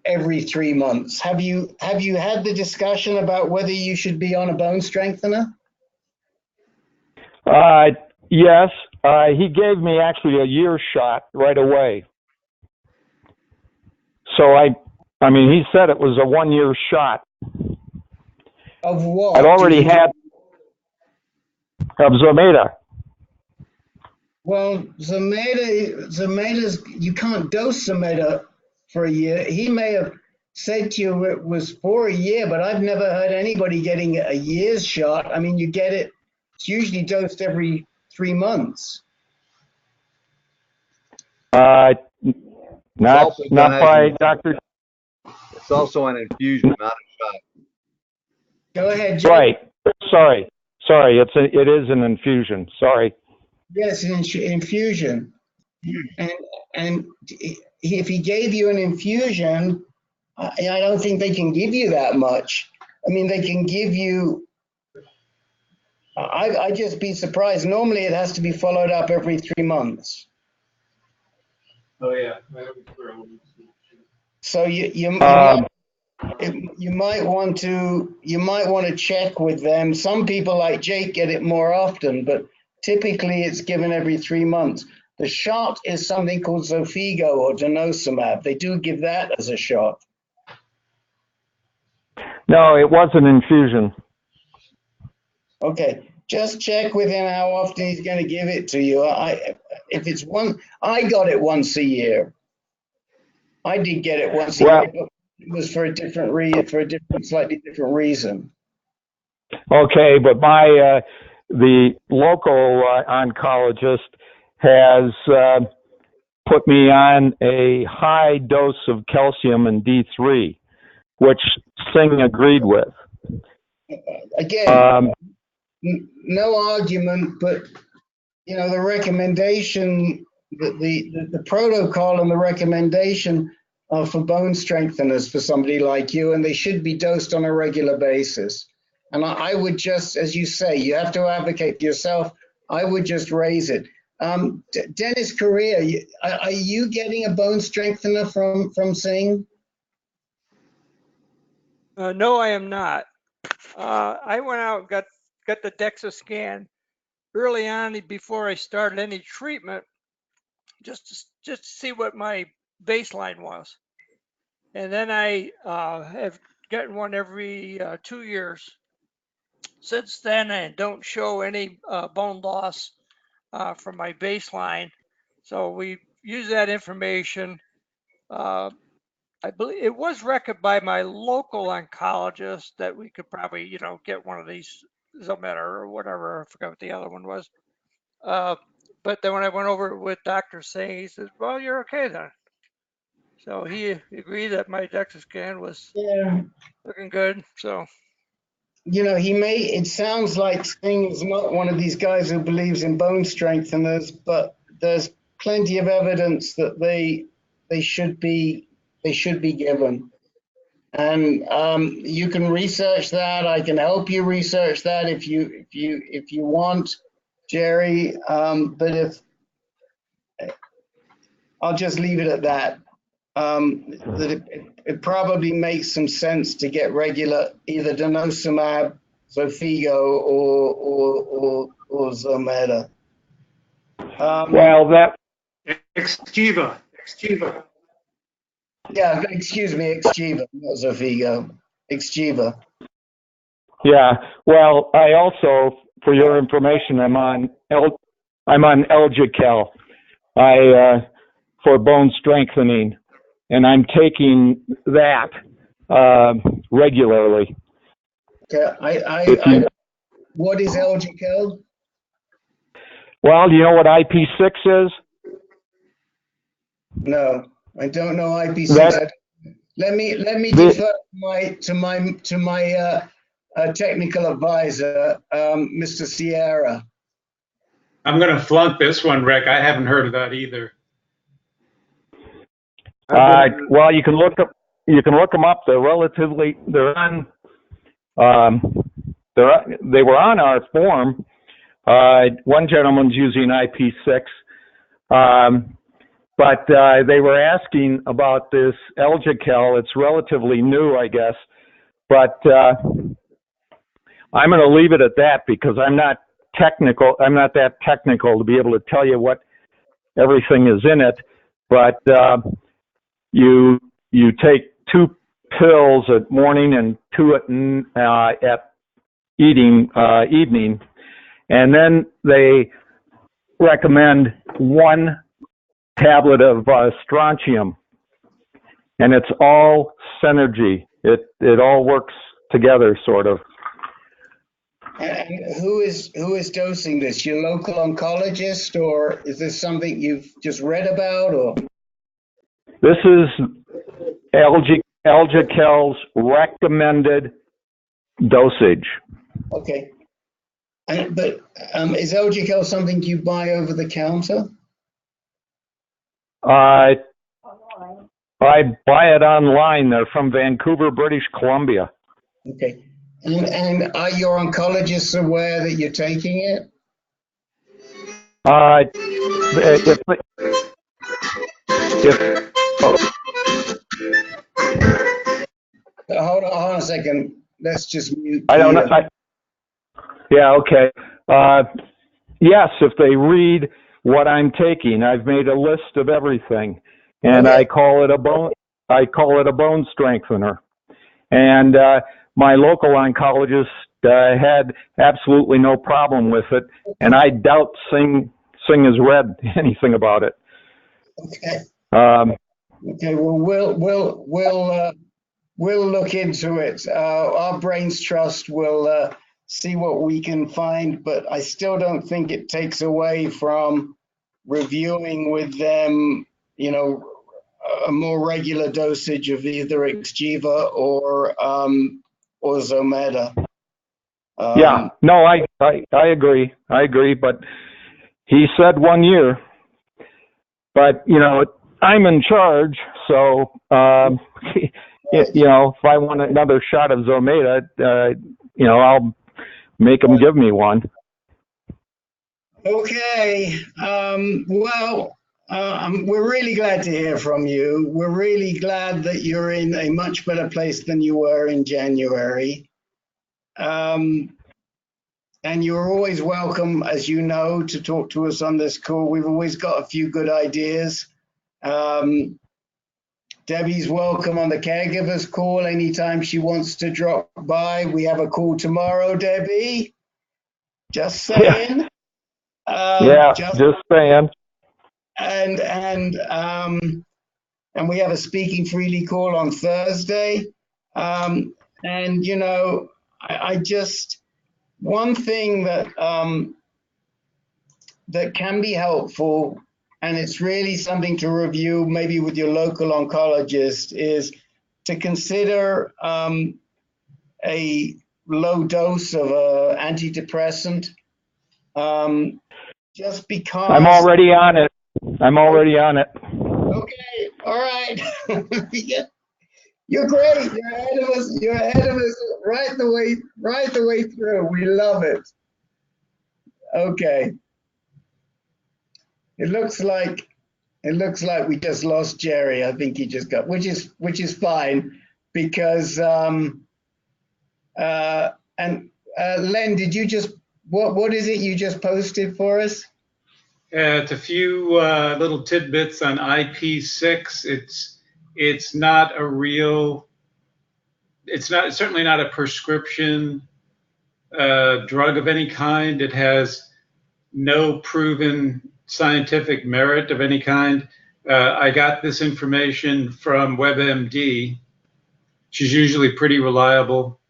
every 3 months. Have you had the discussion about whether you should be on a bone strengthener? Yes, he gave me actually a year shot right away. So I mean, he said it was a 1-year shot. Of what? I'd already had of Zometa. Well, Zometa's, you can't dose Zometa for a year. He may have said to you it was for a year, but I've never heard anybody getting a year's shot. I mean, you get it, it's usually dosed every 3 months. It's Not also done as by an- Dr. It's also an infusion, not a shot. Go ahead, Jim. Right. Sorry. It is an infusion. Sorry. Yes, an infusion. And if he gave you an infusion, I don't think they can give you that much. I mean, they can give you, I'd just be surprised. Normally it has to be followed up every 3 months. Oh, yeah. So you might want to check with them. Some people like Jake get it more often, but typically it's given every 3 months. The shot is something called Xofigo or denosumab. They do give that as a shot. No, it was an infusion. Okay, just check with him how often he's going to give it to you. If it's one, I got it once a year. I did get it once a year, but it was for a different slightly different reason. Okay, but the local oncologist has put me on a high dose of calcium and D3, which Singh agreed with. Again, no argument, but you know the recommendation, the protocol and the recommendation are for bone strengtheners for somebody like you, and they should be dosed on a regular basis. And I would just, as you say, you have to advocate for yourself. I would just raise it. Dennis Correa, are you getting a bone strengthener from Singh? No, I am not. I went out and got the DEXA scan early on before I started any treatment, just to see what my baseline was. And then I have gotten one every 2 years. Since then, I don't show any bone loss from my baseline. So we use that information. I believe it was recommended by my local oncologist that we could probably, get one of these Zometa or whatever. I forgot what the other one was. But then when I went over with Dr. Singh, he said, well, you're okay then. So he agreed that my DEXA scan was looking good. So, it sounds like Singh is not one of these guys who believes in bone strengtheners, but there's plenty of evidence that they should be given. And you can research that. I can help you research that if you want, Jerry. But I'll just leave it at that. That it probably makes some sense to get regular either denosumab, Xofigo, or Zometa. Well, that Xgeva. Yeah, excuse me, Xgeva, not Xofigo. Xgeva. Yeah. Well, I also, for your information, I'm on Elgical. For bone strengthening, and I'm taking that regularly. Okay. What is Elgical? Well, do you know what IP6 is? No, I don't know IP6. Let me defer to my technical advisor, Mr. Sierra. I'm going to flunk this one, Rick. I haven't heard of that either. Well, you can look them up. They're they were on our form. One gentleman's using IP6, but they were asking about this Elgical. It's relatively new, I guess, but I'm going to leave it at that because I'm not technical. I'm not that technical to be able to tell you what everything is in it, but you take 2 pills at morning and 2 at evening, and then they recommend 1 tablet of strontium, and it's all synergy. It all works together, sort of. And who is dosing this? Your local oncologist, or is this something you've just read about, or? This is Elgical's recommended dosage. Okay. But is Elgical something you buy over the counter? I buy it online. They're from Vancouver, British Columbia. Okay. And are your oncologists aware that you're taking it? Hold on a second. Let's just mute. I don't know. Yeah, okay. Yes, if they read what I'm taking, I've made a list of everything, and I call it a bone strengthener. And my local oncologist had absolutely no problem with it, and I doubt Singh has read anything about it. Okay. Okay. Well, we'll look into it. Our Brains Trust will see what we can find, but I still don't think it takes away from reviewing with them, a more regular dosage of either Xgeva or Zometa. Yeah, no, I agree. I agree, but he said 1 year. But, I'm in charge, so, if I want another shot of Zometa, I'll make them give me one. Okay. We're really glad to hear from you. We're really glad that you're in a much better place than you were in January. And you're always welcome, as you know, to talk to us on this call. We've always got a few good ideas. Debbie's welcome on the Caregivers call anytime she wants to drop by. We have a call tomorrow, Debbie. Just saying. Just saying. and we have a Speaking Freely call on Thursday. And you know, I just, one thing that that can be helpful, and it's really something to review maybe with your local oncologist, is to consider a low dose of an antidepressant, just because. I'm already on it. I'm already on it. Okay, all right. Yeah. You're great. You're ahead of us. You're ahead of us right the way through. We love it. Okay. It looks like we just lost Jerry. I think he just got, which is fine, because Len, did you just what is it you just posted for us? It's a few little tidbits on IP6. It's not a real. It's certainly not a prescription drug of any kind. It has no proven scientific merit of any kind. I got this information from WebMD. She's usually pretty reliable.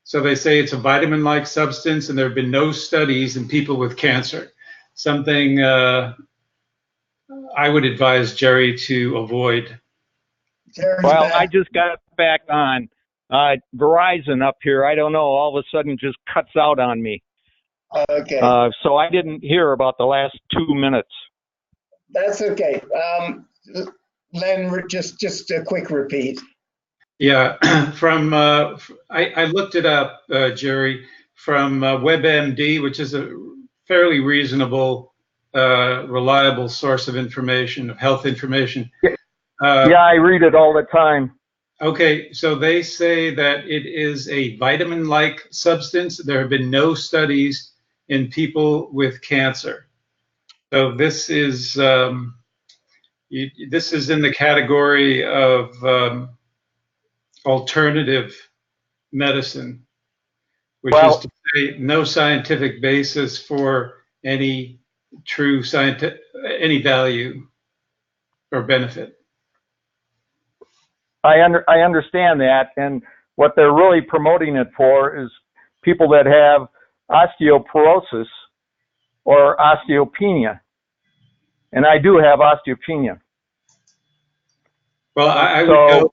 So they say it's a vitamin-like substance, and there have been no studies in people with cancer. Something I would advise Jerry to avoid. Well, I just got back on Verizon up here. I don't know, all of a sudden just cuts out on me. Okay. So I didn't hear about the last 2 minutes. That's okay. Len, just a quick repeat. Yeah, from I looked it up, Jerry, from WebMD, which is a fairly reasonable, reliable source of information, of health information. Yeah, I read it all the time. Okay, so they say that it is a vitamin-like substance. There have been no studies in people with cancer. So this is in the category of alternative medicine, which is to say no scientific basis for any true any value or benefit. I understand that, and what they're really promoting it for is people that have osteoporosis or osteopenia, and I do have osteopenia. Well, I would go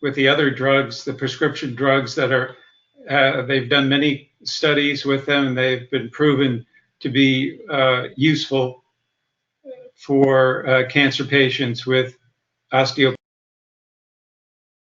with the other drugs, the prescription drugs that are. They've done many studies with them, and they've been proven to be useful for cancer patients with osteoporosis.